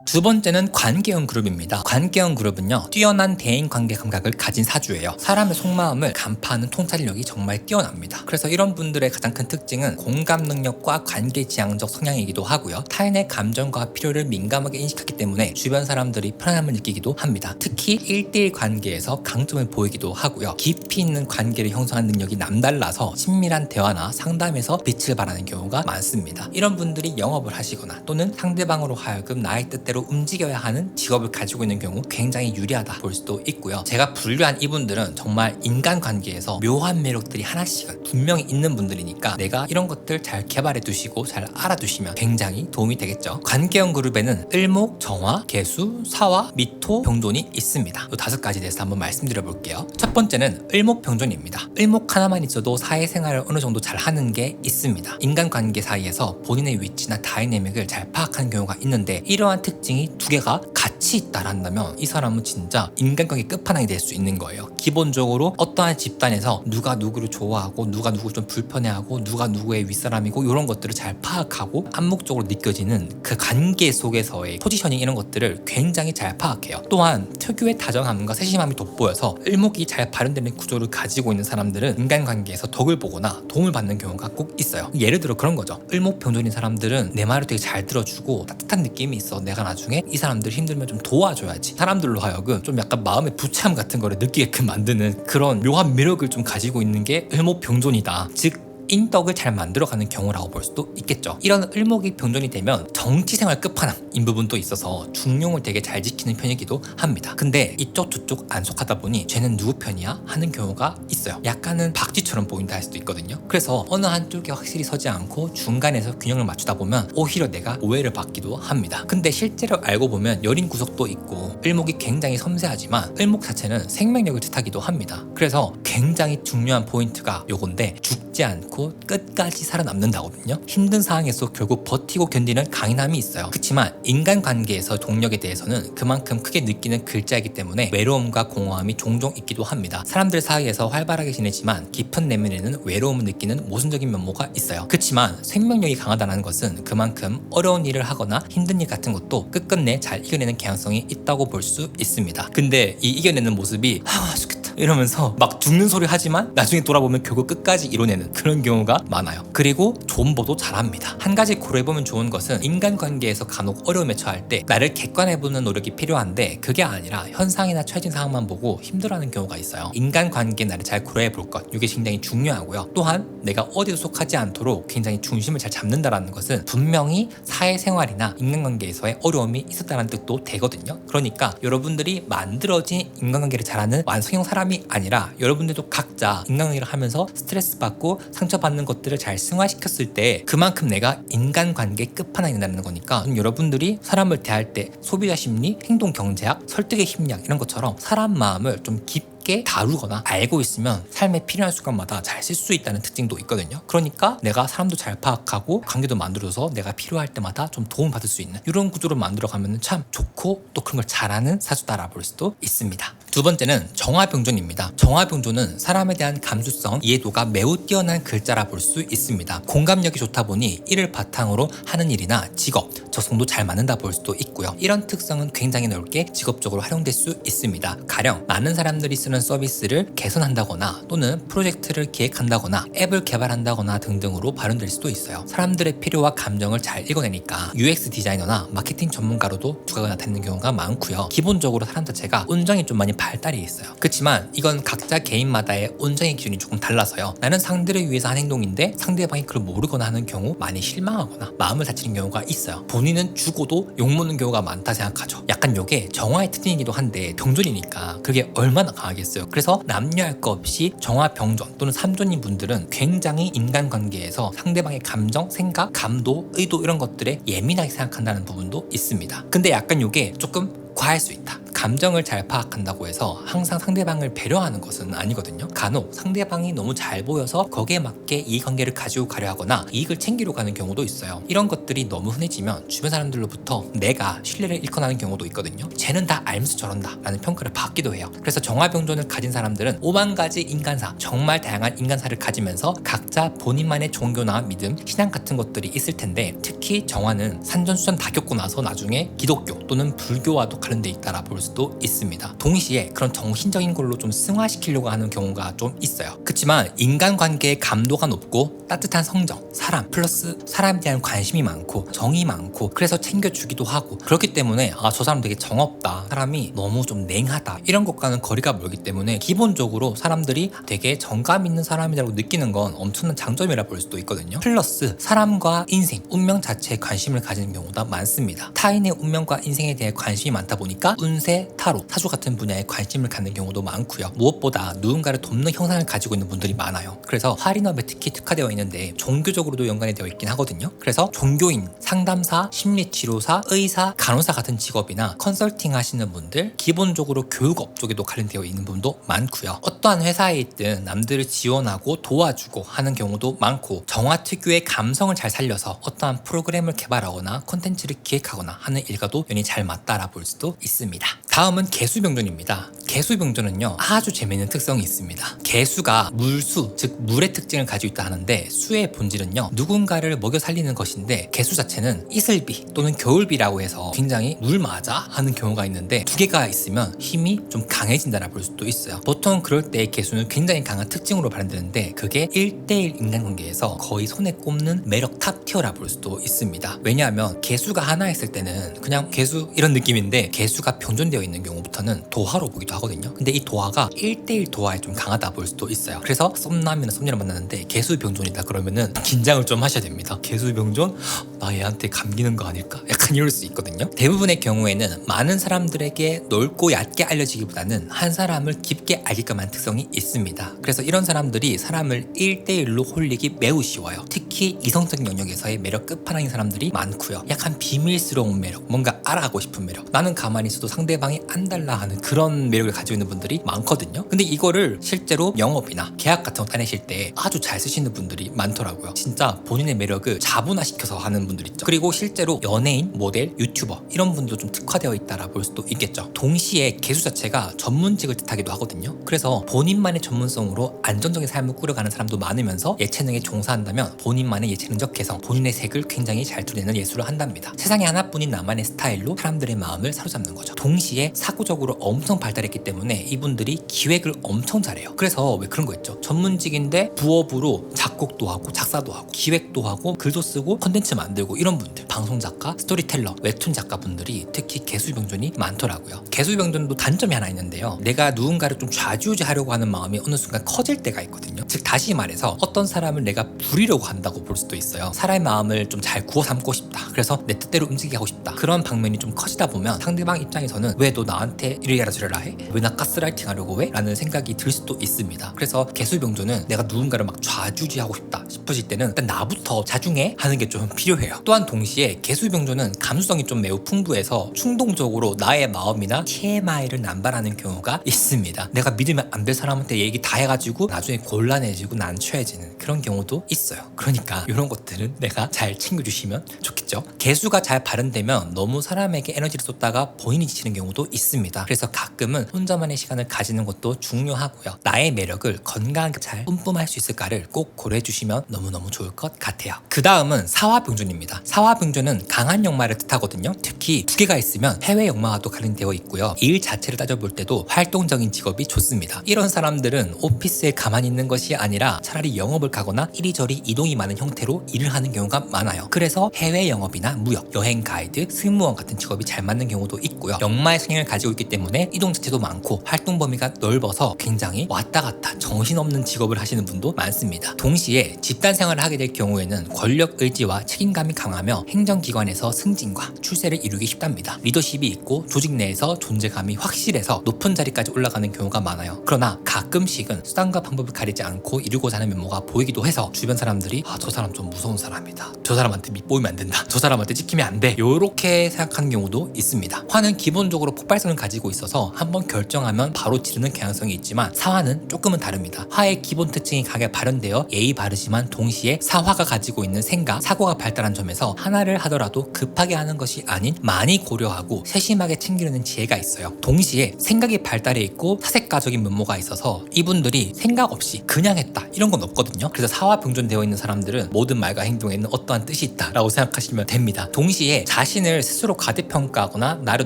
Speaker 1: 두 번째는 관계형 그룹입니다. 관계형 그룹은요, 뛰어난 대인관계 감각을 가진 사주예요. 사람의 속마음을 간파하는 통찰력이 정말 뛰어납니다. 그래서 이런 분들의 가장 큰 특징은 공감 능력과 관계지향적 성향이기도 하고요. 타인의 감정과 필요를 민감하게 인식하기 때문에 주변 사람들이 편안함을 느끼기도 합니다. 특히 1대1 관계에서 강점을 보이기도 하고요. 깊이 있는 관계를 형성하는 능력이 남달라서 친밀한 대화나 상담에서 빛을 발하는 경우가 많습니다. 이런 분들이 영업을 하시거나 또는 상대방으로 하여금 나의 뜻대로 움직여야 하는 직업을 가지고 있는 경우 굉장히 유리하다 볼 수도 있고요. 제가 분류한 이분들은 정말 인간관계에서 묘한 매력들이 하나씩은 분명히 있는 분들이니까 내가 이런 것들 잘 개발해 두시고 잘 알아두시면 굉장히 도움이 되겠죠. 관계형 그룹에는 을목, 정화, 개수, 사화, 미토, 병존이 있습니다. 이 5가지 대해서 한번 말씀드려 볼게요. 첫 번째는 을목 병존입니다. 을목 하나만 있어도 사회생활을 어느 정도 잘 하는 게 있습니다. 인간관계 사이에서 본인의 위치나 다이내믹을 잘 파악하는 경우가 있는데 이러한 특징이 2개가 같이 있다란다면 이 사람은 진짜 인간관계 끝판왕이 될 수 있는 거예요. 기본적으로 어떠한 집단에서 누가 누구를 좋아하고 누가 누구를 좀 불편해하고 누가 누구의 윗사람이고 이런 것들을 잘 파악하고暗목적으로 느껴지는 그 관계 속에서의 포지셔닝 이런 것들을 굉장히 잘 파악해요. 또한 특유의 다정함과 세심함이 돋보여서 을목이 잘 발현되는 구조를 가지고 있는 사람들은 인간관계에서 덕을 보거나 도움을 받는 경우가 꼭 있어요. 예를 들어 그런 거죠. 을목 병존인 사람들은 내 말을 되게 잘 들어주고 따뜻한 느낌이 있어. 내가 나중에 이 사람들 힘들면 좀 도와줘야지. 사람들로 하여금 좀 약간 마음의 부참 같은 거를 느끼게끔 만드는 그런 묘한 매력을 좀 가지고 있는 게 을목 병존이다. 즉 인덕을 잘 만들어가는 경우라고 볼 수도 있겠죠. 이런 을목이 병존이 되면 정치생활 끝판왕인 부분도 있어서 중용을 되게 잘 지키는 편이기도 합니다. 근데 이쪽 저쪽 안 속하다 보니 쟤는 누구 편이야? 하는 경우가 있어요. 약간은 박쥐처럼 보인다 할 수도 있거든요. 그래서 어느 한쪽에 확실히 서지 않고 중간에서 균형을 맞추다 보면 오히려 내가 오해를 받기도 합니다. 근데 실제로 알고 보면 여린 구석도 있고 을목이 굉장히 섬세하지만 을목 자체는 생명력을 뜻하기도 합니다. 그래서 굉장히 중요한 포인트가 요건데 죽지 않고 끝까지 살아남는다거든요. 힘든 상황에서 결국 버티고 견디는 강인함이 있어요. 그렇지만 인간관계에서 동력에 대해서는 그만큼 크게 느끼는 글자이기 때문에 외로움과 공허함이 종종 있기도 합니다. 사람들 사이에서 활발하게 지내지만 깊은 내면에는 외로움을 느끼는 모순적인 면모가 있어요. 그렇지만 생명력이 강하다는 것은 그만큼 어려운 일을 하거나 힘든 일 같은 것도 끝끝내 잘 이겨내는 개연성이 있다고 볼 수 있습니다. 근데 이 이겨내는 모습이 죽겠다 이러면서 막 죽는 소리 하지만 나중에 돌아보면 결국 끝까지 이뤄내는 그런 경우가 많아요. 그리고 존버도 잘합니다. 한 가지 고려해보면 좋은 것은 인간관계에서 간혹 어려움에 처할 때 나를 객관해보는 노력이 필요한데 그게 아니라 현상이나 처해진 상황만 보고 힘들어하는 경우가 있어요. 인간관계에 나를 잘 고려해볼 것, 이게 굉장히 중요하고요. 또한 내가 어디도 속하지 않도록 굉장히 중심을 잘 잡는다는 것은 분명히 사회생활이나 인간관계에서의 어려움이 있었다는 뜻도 되거든요. 그러니까 여러분들이 만들어진 인간관계를 잘하는 완성형 사람이 아니라 여러분들도 각자 인간관계를 하면서 스트레스 받고 상처받는 것들을 잘 승화시켰을 때 그만큼 내가 인간관계 끝판왕이 된다는 거니까 여러분들이 사람을 대할 때 소비자 심리, 행동 경제학, 설득의 심리학 이런 것처럼 사람 마음을 좀 깊게 다루거나 알고 있으면 삶에 필요한 순간마다 잘 쓸 수 있다는 특징도 있거든요. 그러니까 내가 사람도 잘 파악하고 관계도 만들어서 내가 필요할 때마다 좀 도움받을 수 있는 이런 구조를 만들어가면 참 좋고 또 그런 걸 잘하는 사주다라 볼 수도 있습니다. 두 번째는 정화병존입니다. 정화병존은 사람에 대한 감수성, 이해도가 매우 뛰어난 글자라 볼 수 있습니다. 공감력이 좋다 보니 이를 바탕으로 하는 일이나 직업, 적성도 잘 맞는다 볼 수도 있고요. 이런 특성은 굉장히 넓게 직업적으로 활용될 수 있습니다. 가령 많은 사람들이 쓰는 서비스를 개선한다거나 또는 프로젝트를 기획한다거나 앱을 개발한다거나 등등으로 발현될 수도 있어요. 사람들의 필요와 감정을 잘 읽어내니까 UX 디자이너나 마케팅 전문가로도 두각을 나타내는 경우가 많고요. 기본적으로 사람 자체가 온정이 좀 많이 발달이 있어요. 그렇지만 이건 각자 개인마다의 온정의 기준이 조금 달라서요. 나는 상대를 위해서 한 행동인데 상대방이 그걸 모르거나 하는 경우 많이 실망하거나 마음을 다치는 경우가 있어요. 본인은 죽어도 욕먹는 경우가 많다 생각하죠. 약간 요게 정화의 특징이기도 한데 병존이니까 그게 얼마나 강하겠어요. 그래서 남녀할 거 없이 정화 병존 또는 삼존인 분들은 굉장히 인간관계에서 상대방의 감정, 생각, 감도, 의도 이런 것들에 예민하게 생각한다는 부분도 있습니다. 근데 약간 요게 조금 과할 수 있다. 감정을 잘 파악한다고 해서 항상 상대방을 배려하는 것은 아니거든요. 간혹 상대방이 너무 잘 보여서 거기에 맞게 이해관계를 가지고 가려 하거나 이익을 챙기려고 하는 경우도 있어요. 이런 것들이 너무 흔해지면 주변 사람들로부터 내가 신뢰를 잃고 나는 경우도 있거든요. 쟤는 다 알면서 저런다 라는 평가를 받기도 해요. 그래서 정화병존을 가진 사람들은 5만 가지 인간사, 정말 다양한 인간사를 가지면서 각자 본인만의 종교나 믿음, 신앙 같은 것들이 있을 텐데 특히 정화는 산전수전 다 겪고 나서 나중에 기독교 또는 불교와도 관련돼 있다라 볼 수도 있습니다. 동시에 그런 정신적인 걸로 좀 승화시키려고 하는 경우가 좀 있어요. 그렇지만 인간관계의 감도가 높고 따뜻한 성정, 사람 플러스 사람에 대한 관심이 많고 정이 많고 그래서 챙겨주기도 하고 그렇기 때문에 저 사람 되게 정없다, 사람이 너무 좀 냉하다 이런 것과는 거리가 멀기 때문에 기본적으로 사람들이 되게 정감 있는 사람이라고 느끼는 건 엄청난 장점이라 볼 수도 있거든요. 플러스 사람과 인생, 운명 자체에 관심을 가지는 경우가 많습니다. 타인의 운명과 인생에 대해 관심이 많다 보니까 운세, 타로, 사주 같은 분야에 관심을 갖는 경우도 많고요. 무엇보다 누군가를 돕는 형상을 가지고 있는 분들이 많아요. 그래서 할인업에 특히 특화되어 있는데 종교적으로도 연관이 되어 있긴 하거든요. 그래서 종교인, 상담사, 심리치료사, 의사, 간호사 같은 직업이나 컨설팅 하시는 분들, 기본적으로 교육업 쪽에도 관련되어 있는 분도 많고요. 어떠한 회사에 있든 남들을 지원하고 도와주고 하는 경우도 많고 정화 특유의 감성을 잘 살려서 어떠한 프로그램을 개발하거나 콘텐츠를 기획하거나 하는 일과도 연이 잘 맞다라 볼 수도 있습니다. 다음은 개수병존입니다. 개수병존은요 아주 재미있는 특성이 있습니다. 개수가 물수, 즉 물의 특징을 가지고 있다 하는데 수의 본질은요 누군가를 먹여 살리는 것인데 개수 자체는 이슬비 또는 겨울비라고 해서 굉장히 물 맞아 하는 경우가 있는데 두 개가 있으면 힘이 좀 강해진다라 볼 수도 있어요. 보통 그럴 때 개수는 굉장히 강한 특징으로 발현되는데 그게 1대1 인간관계에서 거의 손에 꼽는 매력 탑티어라 볼 수도 있습니다. 왜냐하면 개수가 하나 있을 때는 그냥 개수 이런 느낌인데 개수가 병존되어 있는 경우부터는 도화로 보기도 하거든요. 하거든요. 근데 이 도화가 1대1 도화에 좀 강하다 볼 수도 있어요. 그래서 썸남이나 썸녀를 만났는데 개수병존이다 그러면은 긴장을 좀 하셔야 됩니다. 개수병존? 나 얘한테 감기는 거 아닐까? 약간 이럴 수 있거든요. 대부분의 경우에는 많은 사람들에게 넓고 얕게 알려지기보다는 한 사람을 깊게 알게끔 한 특성이 있습니다. 그래서 이런 사람들이 사람을 1대1로 홀리기 매우 쉬워요. 특히 이성적 영역에서의 매력 끝판왕인 사람들이 많고요. 약간 비밀스러운 매력, 뭔가 알아가고 싶은 매력, 나는 가만히 있어도 상대방이 안 달라 하는 그런 매력을 가지고 있는 분들이 많거든요. 근데 이거를 실제로 영업이나 계약 같은 거 따내실 때 아주 잘 쓰시는 분들이 많더라고요. 진짜 본인의 매력을 자분화시켜서 하는 분들 있죠. 그리고 실제로 연예인, 모델, 유튜버 이런 분도 좀 특화되어 있다라 볼 수도 있겠죠. 동시에 개수 자체가 전문직을 뜻하기도 하거든요. 그래서 본인만의 전문성으로 안정적인 삶을 꾸려가는 사람도 많으면서 예체능에 종사한다면 본인만의 예체능적 개성, 본인의 색을 굉장히 잘 드러내는 예술을 한답니다. 세상에 하나뿐인 나만의 스타일로 사람들의 마음을 사로잡는 거죠. 동시에 사고적으로 엄청 발달했기 때문에 이분들이 기획을 엄청 잘해요. 그래서 왜 그런 거 있죠. 전문직인데 부업으로 작곡도 하고 작사도 하고 기획도 하고 글도 쓰고 컨텐츠 만들고 이런 분들, 방송작가, 스토리텔러, 웹툰 작가분들이 특히 개수병존이 많더라고요. 개수병존도 단점이 하나 있는데요. 내가 누군가를 좀 좌지우지하려고 하는 마음이 어느 순간 커질 때가 있거든요. 즉 다시 말해서 어떤 사람을 내가 부리려고 한다고 볼 수도 있어요. 사람의 마음을 좀 잘 구워 삼고 싶다. 그래서 내 뜻대로 움직이게 하고 싶다. 그런 방면이 좀 커지다 보면 상대방 입장에서는 왜 너 나한테 이래라 저래라 해? 왜 나 가스라이팅 하려고 해? 라는 생각이 들 수도 있습니다. 그래서 개수병존은 내가 누군가를 막 좌지우지하고 싶다 싶으실 때는 일단 나부터 자중해 하는 게 좀 필요해요. 또한 동시에 개수병존은 감수성이 좀 매우 풍부해서 충동적으로 나의 마음이나 TMI를 남발하는 경우가 있습니다. 내가 믿으면 안 될 사람한테 얘기 다 해가지고 나중에 곤란해지고 난처해지는 그런 경우도 있어요. 그러니까 이런 것들은 내가 잘 챙겨주시면 좋겠죠. 개수가 잘 발현되면 너무 사람에게 에너지를 쏟다가 본인이 지치는 경우도 있습니다. 그래서 가끔은 혼자만의 시간을 가지는 것도 중요하고요. 나의 매력을 건강하게 잘 뿜뿜할 수 있을까를 꼭 고려해 주시면 너무너무 좋을 것 같아요. 그 다음은 사화병존입니다. 사화병존은 강한 역마를 뜻하거든요. 특히 두 개가 있으면 해외 역마와도 관련되어 있고요. 일 자체를 따져볼 때도 활동적인 직업이 좋습니다. 이런 사람들은 오피스에 가만히 있는 것이 아니라 차라리 영업을 가거나 이리저리 이동이 많은 형태로 일을 하는 경우가 많아요. 그래서 해외 영업이나 무역, 여행 가이드, 승무원 같은 직업이 잘 맞는 경우도 있고요. 역마의 성향을 가지고 있기 때문에 이동 자체도 많고 활동 범위가 넓어서 굉장히 왔다 갔다 정신없는 직업을 하시는 분도 많습니다. 동시에 집단 생활을 하게 될 경우에는 권력 의지와 책임감이 강하며 행정기관에서 승진과 출세를 이루기 쉽답니다. 리더십이 있고 조직 내에서 존재감이 확실해서 높은 자리까지 올라가는 경우가 많아요. 그러나 가끔씩은 수단과 방법을 가리지 않고 이루고자 하는 면모가 보이기도 해서 주변 사람들이 저 사람 좀 무서운 사람이다. 저 사람한테 밑보이면 안 된다. 저 사람한테 찍히면 안 돼. 요렇게 생각하는 경우도 있습니다. 화는 기본적으로 폭발성을 가지고 있어서 한번 결정하면 바로 지르는 경향성이 있지만 사화는 조금은 다릅니다. 화의 기본 특징이 강하게 발현되어 예의 바르지만 동시에 사화가 가지고 있는 생각, 사고가 발달한 점에서 하나를 하더라도 급하게 하는 것이 아닌 많이 고려하고 세심하게 챙기려는 지혜가 있어요. 동시에 생각이 발달해 있고 사색가적인 면모가 있어서 이분들이 생각 없이 그냥 했다 이런 건 없거든요. 그래서 사화병존되어 있는 사람들은 모든 말과 행동에는 어떠한 뜻이 있다라고 생각하시면 됩니다. 동시에 자신을 스스로 과대평가하거나 나를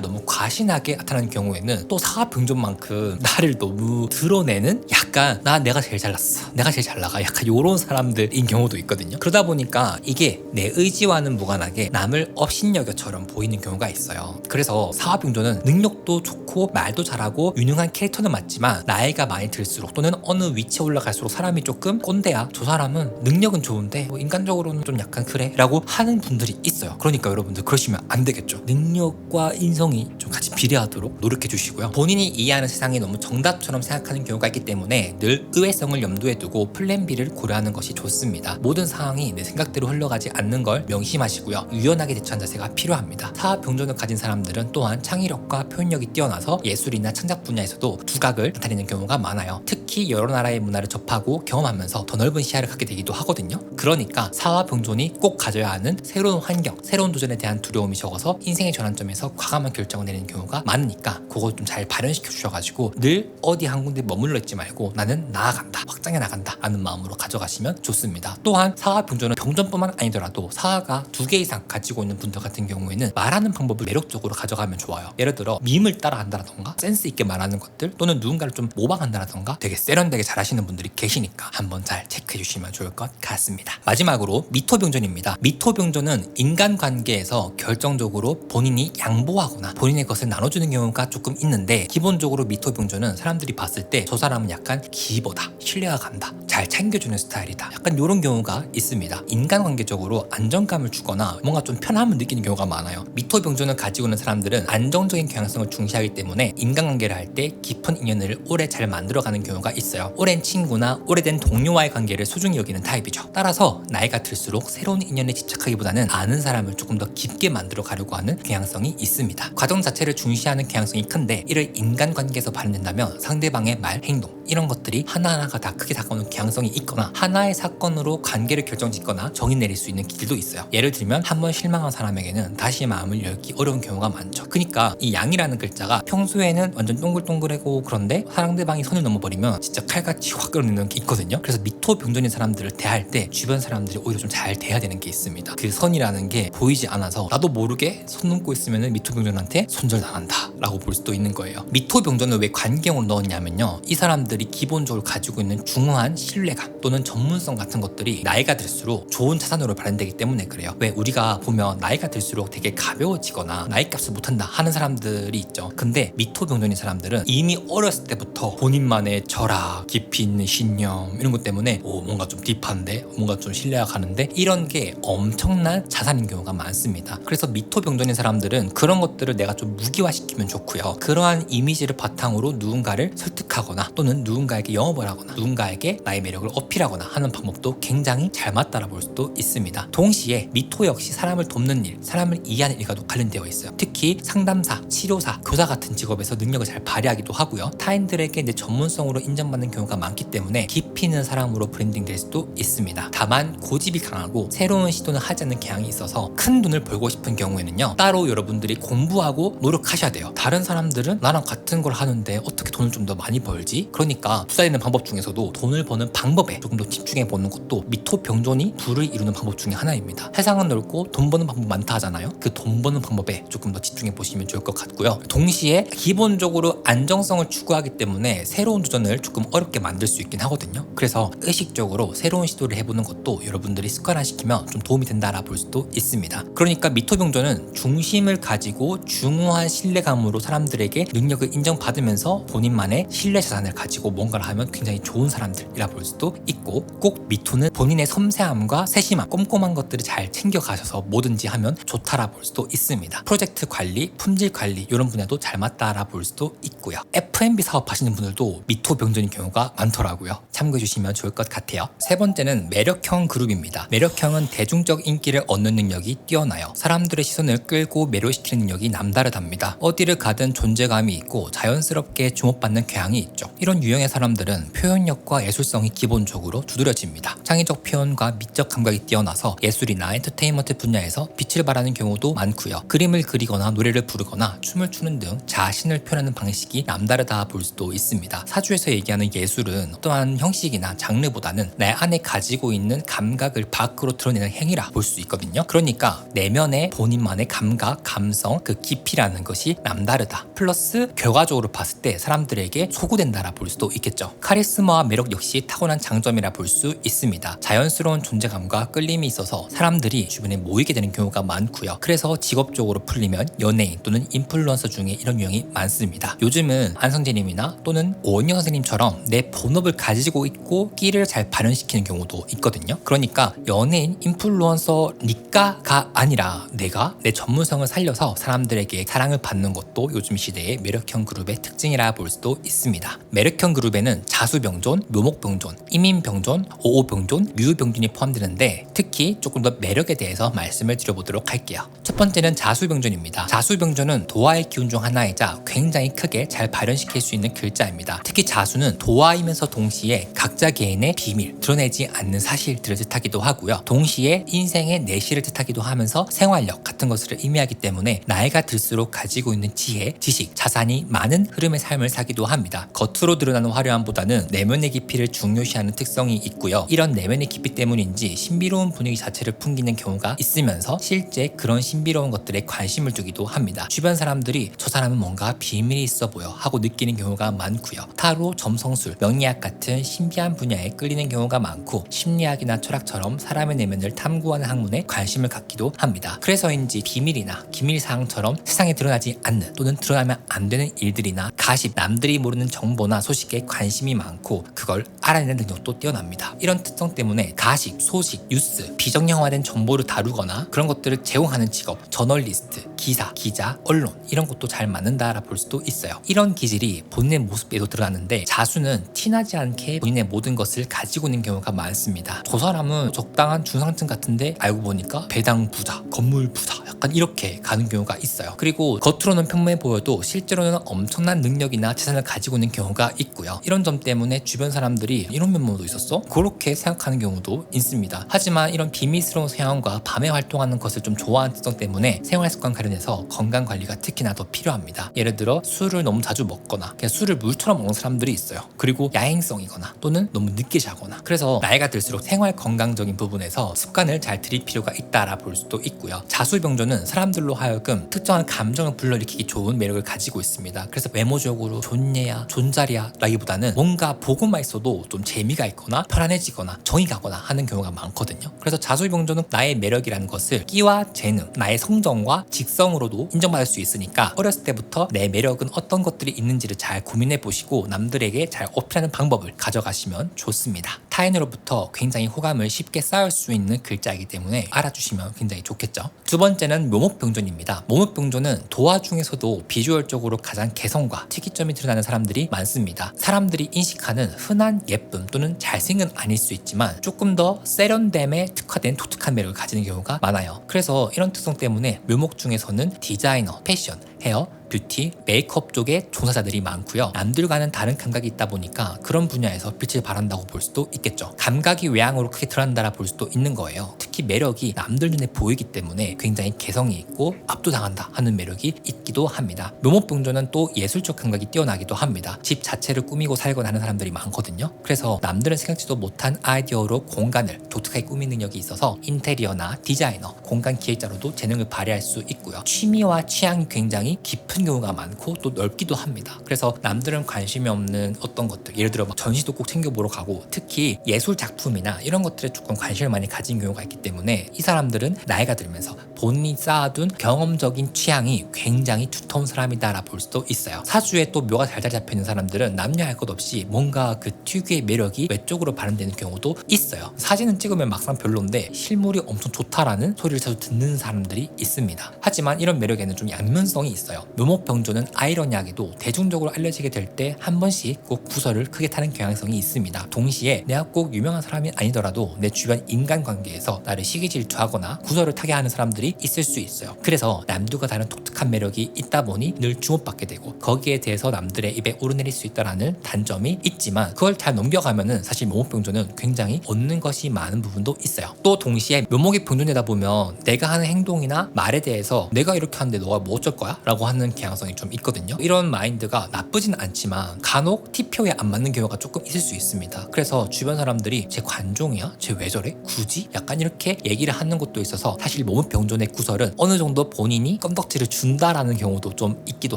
Speaker 1: 너무 과신하게 나타나는 경우에는 또 사화병존만큼 나를 너무 드러내는 약간 내가 제일 잘났어, 내가 제일 잘 나가, 약간 요런 사람들인 경우도 있거든요. 그러다 보니까 이게 내 의지와는 무관하게 남을 업신여겨처럼 보이는 경우가 있어요. 그래서 사화병존은 능력도 좋고 말도 잘하고 유능한 캐릭터는 맞지만 나이가 많이 들수록 또는 어느 위치에 올라갈수록 사람이 조금 꼰대야, 저 사람은 능력은 좋은데 인간적으로는 좀 약간 그래 라고 하는 분들이 있어요. 그러니까 여러분들 그러시면 안 되겠죠. 능력과 인성이 좀 같이 비례하도록 노력해 주시고요. 본인이 이해하는 세상이 너무 정답처럼 생각하는 경우가 있기 때문에 늘 의외성을 염두에 두고 플랜 B를 고려하는 것이 좋습니다. 모든 상황이 내 생각대로 흘러가지 않는 걸 명심하시고요. 유연하게 대처한 자세가 필요합니다. 사화병존을 가진 사람들은 또한 창의력과 표현력이 뛰어나서 예술이나 창작 분야에서도 두각을 나타내는 경우가 많아요. 특히 여러 나라의 문화를 접하고 경험하면서 더 넓은 시야를 갖게 되기도 하거든요. 그러니까 사화병존이 꼭 가져야 하는 새로운 환경, 새로운 도전에 대한 두려움이 적어서 인생의 전환점에서 과감한 결정을 내리는 경우가 많으니까 그거 좀 잘 발현시켜 주셔가지고 늘 어디 한 군데 머물러 있지 말고 나는 나아간다, 확장해 나간다 하는 마음으로 가져가시면 좋습니다. 또한 사화병존은 병존뿐만 아니더라도 사화가 2개 이상 가지고 있는 분들 분들 같은 경우에는 말하는 방법을 매력적으로 가져가면 좋아요. 예를 들어 밈을 따라한다던가 센스 있게 말하는 것들, 또는 누군가를 좀 모방한다던가 되게 세련되게 잘하시는 분들이 계시니까 한번 잘 체크해 주시면 좋을 것 같습니다. 마지막으로 미토병존입니다. 미토병존은 인간관계에서 결정적으로 본인이 양보하거나 본인의 것을 나눠주는 경우가 조금 있는데, 기본적으로 미토병존은 사람들이 봤을 때 저 사람은 약간 기보다 신뢰가 간다, 잘 챙겨주는 스타일이다, 약간 이런 경우가 있습니다. 인간관계적으로 안정감을 주거나 뭔가 좀 편함을 느끼는 경우가 많아요. 미토병존을 가지고 있는 사람들은 안정적인 경향성을 중시하기 때문에 인간관계를 할 때 깊은 인연을 오래 잘 만들어가는 경우가 있어요. 오랜 친구나 오래된 동료와의 관계를 소중히 여기는 타입이죠. 따라서 나이가 들수록 새로운 인연에 집착하기보다는 아는 사람을 조금 더 깊게 만들어 가려고 하는 경향성이 있습니다. 과정 자체를 중시하는 경향성이 큰데, 이를 인간관계에서 발현된다면 상대방의 말, 행동 이런 것들이 하나하나가 다 크게 다가오는 경향성이 있거나 하나의 사건으로 관계를 결정짓거나 정의 내릴 수 있는 길도 있어요. 예를 들면 한 번 실망한 사람에게는 다시 마음을 열기 어려운 경우가 많죠. 그러니까 이 양이라는 글자가 평소에는 완전 동글동글하고, 그런데 상대방이 선을 넘어버리면 진짜 칼같이 확 끌어내는 게 있거든요. 그래서 미토병존인 사람들을 대할 때 주변 사람들이 오히려 좀 잘 대해야 되는 게 있습니다. 그 선이라는 게 보이지 않아서 나도 모르게 손 넘고 있으면 미토병존한테 손절당한다 라고 볼 수도 있는 거예요. 미토병존을 왜 관계형으로 넣었냐면요, 이 사람들이 기본적으로 가지고 있는 중후한 신뢰감 또는 전문성 같은 것들이 나이가 들수록 좋은 자산으로 발현되기 때문에 그래요. 왜 우리가 보면 나이가 들수록 되게 가벼워지거나 나이값을 못한다 하는 사람들이 있죠. 근데 미토병존인 사람들은 이미 어렸을 때부터 본인만의 철학, 깊이 있는 신념 이런 것 때문에 뭔가 좀 딥한데, 뭔가 좀 신뢰가 가는데, 이런 게 엄청난 자산인 경우가 많습니다. 그래서 미토병존인 사람들은 그런 것들을 내가 좀 무기화시키면 좋고요. 그러한 이미지를 바탕으로 누군가를 설득하거나 또는 누군가에게 영업을 하거나 누군가에게 나의 매력을 어필하거나 하는 방법도 굉장히 잘 맞다라 볼 수도 있습니다. 동시에 미토 역시 사람을 돕는 일, 사람을 이해하는 일과도 관련되어 있어요. 특히 상담사, 치료사, 교사 같은 직업에서 능력을 잘 발휘하기도 하고요. 타인들에게 내 전문성으로 인정받는 경우가 많기 때문에 깊이 있는 사람으로 브랜딩될 수도 있습니다. 다만 고집이 강하고 새로운 시도는 하지 않는 경향이 있어서 큰 돈을 벌고 싶은 경우에는요, 따로 여러분들이 공부하고 노력하셔야 돼요. 다른 사람들은 나랑 같은 걸 하는데 어떻게 돈을 좀 더 많이 벌지? 그러니까 투자되는 방법 중에서도 돈을 버는 방법에 조금 더 집중해 보는 것도 미토병존이 둘을 이루는 방법 중에 하나입니다. 세상은 넓고 돈 버는 방법 많다 하잖아요. 그 돈 버는 방법에 조금 더 집중해 보시면 좋을 것 같고요. 동시에 기본적으로 안정성을 추구하기 때문에 새로운 도전을 조금 어렵게 만들 수 있긴 하거든요. 그래서 의식적으로 새로운 시도를 해보는 것도 여러분들이 습관화시키면 좀 도움이 된다라 볼 수도 있습니다. 그러니까 미토병존은 중심을 가지고 중후한 신뢰감으로 사람들에게 능력을 인정받으면서 본인만의 신뢰 자산을 가지고 뭔가를 하면 굉장히 좋은 사람들이라 볼 수도 있고, 꼭 미토는 본인의 섬세함과 세심함, 꼼꼼한 것들을 잘 챙겨가셔서 뭐든지 하면 좋다라 볼 수도 있습니다. 프로젝트 관리, 품질 관리 이런 분야도 잘 맞다라 볼 수도 있고요. F&B 사업 하시는 분들도 미토병존인 경우가 많더라고요. 참고해 주시면 좋을 것 같아요. 세 번째는 매력형 그룹입니다. 매력형은 대중적 인기를 얻는 능력이 뛰어나요. 사람들의 시선을 끌고 매료시키는 능력이 남다르답니다. 어디를 가든 존재감이 있고 자연스럽게 주목받는 경향이 있죠. 이런 유형의 사람들은 표현력과 예술성이 기본적으로 두드러집니다. 창의적 표현과 미적 감각이 뛰어나서 예술이나 엔터테인먼트 분야에서 빛을 발하는 경우도 많고요. 그림을 그리거나 노래를 부르거나 춤을 추는 등 자신을 표현하는 방식이 남다르다 볼 수도 있습니다. 사주에서 얘기하는 예술은 어떠한 형식이나 장르보다는 내 안에 가지고 있는 감각을 밖으로 드러내는 행위라 볼 수 있거든요. 그러니까 내면의 본인만의 감각, 감성, 그 깊이라는 것이 남다르다. 플러스 결과적으로 봤을 때 사람들에게 소구된다라 볼 수도 있겠죠. 카리스마와 매력 역시 타고난 장점이라 볼 수 있습니다. 자연스러운 존재감과 끌림이 있어서 사람들이 주변에 모이게 되는 경우가 많고요. 그래서 직업적으로 풀리면 연예인 또는 인플루언서 중에 이런 유형이 많습니다. 요즘은 안성재님이나 또는 오은영 선생님처럼 내 본업을 가지고 있고 끼를 잘 발현시키는 경우도 있거든요. 그러니까 연예인, 인플루언서니까가 아니라 내가 내 전문성을 살려서 사람들에게 사랑을 받는 것도 요즘 시대의 매력형 그룹의 특징이라 볼 수도 있습니다. 매력형 그룹에는 자수병존, 묘목병존, 이민병존, 오오병존, 뮤유병존이 포함되는데 특히 조금 더 매력에 대해서 말씀을 드려보도록 할게요. 첫 번째는 자수병존입니다. 자수병존은 도화의 기운 중 하나이자 굉장히 크게 잘 발현시킬 수 있는 글자입니다. 특히 자수는 도화이면서 동시에 각자 개인의 비밀, 드러내지 않는 사실들을 뜻하기도 하고요. 동시에 인생의 내실을 뜻하기도 하면서 생활력 같은 것을 의미하기 때문에 나이가 들수록 가지고 있는 지혜, 지식, 자산이 많은 흐름의 삶을 사기도 합니다. 겉으로 드러나는 화려함보다는 내면의 깊이를 중요시하는 특성이 있고요. 이런 내면의 깊이 때문인지 신비로운 분위기 자체를 풍기는 경우가 있으면서 실제 그런 신비로운 것들에 관심을 두기도 합니다. 주변 사람들이 저 사람은 뭔가 비밀이 있어 보여 하고 느끼는 경우가 많고요. 타로, 점성술, 명리학 같은 신비한 분야에 끌리는 경우가 많고 심리학이나 철학처럼 사람의 내면을 탐구하는 학문에 관심을 갖기도 합니다. 그래서인지 비밀이나 기밀사항처럼 세상에 드러나지 않는 또는 드러나면 안 되는 일들이나 가십, 남들이 모르는 정보나 소식에 관심이 많고 그걸 알아내는 능력도 뛰어납니다. 이런 특성 때문에 가십, 소식, 뉴스, 비정형화된 정보를 다루거나 그런 것들을 제공하는 직업, 저널리스트, 기사, 기자, 언론 이런 것도 잘 맞는다라 볼 수도 있어요. 이런 기질이 본인의 모습에도 드러나는데 자수는 티나지 않게 본인의 모든 것을 가지고 있는 경우가 많습니다. 저 사람은 적당한 중상층 같은데 알고 보니까 배당 부자, 건물 부자 약간 이렇게 가는 경우가 있어요. 그리고 겉으로는 평범해 보여도 실제로는 엄청난 능력이나 재산을 가지고 있는 경우가 있고요. 이런 점 때문에 주변 사람들이 이런 면모도 있었어? 그렇게 생각하는 경우도 있습니다. 하지만 이런 비밀스러운 성향과 밤에 활동하는 것을 좀 좋아하는 특성 때문에 생활습관 관련해서 건강관리가 특히나 더 필요합니다. 예를 들어 술을 너무 자주 먹거나 그냥 술을 물처럼 먹는 사람들이 있어요. 그리고 야행성이거나 또는 너무 늦게 자거나 그래서 나이가 들수록 생활 건강적인 부분에서 습관을 잘 들일 필요가 있다라 볼 수도 있고요. 자수병조는 사람들로 하여금 특정한 감정을 불러일으키기 좋은 매력을 가지고 있습니다. 그래서 외모적으로 존예야 존잘이야 라기보다는 뭔가 보고만 있어도 좀 재미가 있거나 편안해지거나 정이 가거나 하는 경우가 많거든요. 그래서 자수병조는 나의 매력이라는 것을 끼와 재능, 나의 성정과 직성으로도 인정받을 수 있으니까 어렸을 때부터 내 매력은 어떤 것들이 있는지를 잘 고민해 보시고 남들에게 잘 어필하는 방법을 가져가시면 좋습니다. 타인으로부터 굉장히 호감을 쉽게 쌓을 수 있는 글자이기 때문에 알아주시면 굉장히 좋겠죠. 두 번째는 묘목병존입니다. 묘목병존은 도화 중에서도 비주얼적으로 가장 개성과 특이점이 드러나는 사람들이 많습니다. 사람들이 인식하는 흔한 예쁨 또는 잘생은 아닐 수 있지만 조금 더 세련됨에 특화된 독특한 매력을 가지는 경우가 많아요. 그래서 이런 특성 때문에 묘목 중에서는 디자이너, 패션, 헤어, 뷰티, 메이크업 쪽에 종사자들이 많고요. 남들과는 다른 감각이 있다 보니까 그런 분야에서 빛을 발한다고 볼 수도 있겠죠. 감각이 외향으로 크게 드러난다라 볼 수도 있는 거예요. 특히 매력이 남들 눈에 보이기 때문에 굉장히 개성이 있고 압도당한다 하는 매력이 있기도 합니다. 묘목병조는 또 예술적 감각이 뛰어나기도 합니다. 집 자체를 꾸미고 살거나 하는 사람들이 많거든요. 그래서 남들은 생각지도 못한 아이디어로 공간을 독특하게 꾸미는 능력이 있어서 인테리어나 디자이너, 공간 기획자로도 재능을 발휘할 수 있고요. 취미와 취향이 굉장히 깊은 경우가 많고 또 넓기도 합니다. 그래서 남들은 관심이 없는 어떤 것들, 예를 들어 막 전시도 꼭 챙겨보러 가고 특히 예술 작품이나 이런 것들에 조금 관심을 많이 가진 경우가 있기 때문에 이 사람들은 나이가 들면서 본인이 쌓아둔 경험적인 취향이 굉장히 두터운 사람이다라 볼 수도 있어요. 사주에 또 묘가 잘 잡혀있는 사람들은 남녀 할 것 없이 뭔가 그 특유의 매력이 외적으로 발현되는 경우도 있어요. 사진은 찍으면 막상 별론데 실물이 엄청 좋다라는 소리를 자주 듣는 사람들이 있습니다. 하지만 이런 매력에는 좀 양면성이 있어요. 묘목병조는 아이러니하게도 대중적으로 알려지게 될 때 한 번씩 꼭 구설을 크게 타는 경향성이 있습니다. 동시에 내가 꼭 유명한 사람이 아니더라도 내 주변 인간관계에서 나를 시기 질투하거나 구설을 타게 하는 사람들이 있을 수 있어요. 그래서 남들과 다른 독특한 매력이 있다 보니 늘 주목받게 되고 거기에 대해서 남들의 입에 오르내릴 수 있다는 단점이 있지만 그걸 잘 넘겨가면은 사실 묘목병조는 굉장히 얻는 것이 많은 부분도 있어요. 또 동시에 묘목이 병존되다 보면 내가 하는 행동이나 말에 대해서 내가 이렇게 하는데 너가 뭐 어쩔 거야? 라고 하는 경향성이 좀 있거든요. 이런 마인드가 나쁘진 않지만 간혹 티표에 안 맞는 경우가 조금 있을 수 있습니다. 그래서 주변 사람들이 쟤 관종이야? 쟤 왜 저래? 굳이? 약간 이렇게 얘기를 하는 것도 있어서 사실 묘목병존의 구설은 어느 정도 본인이 껌덕지를 준다라는 경우도 좀 있기도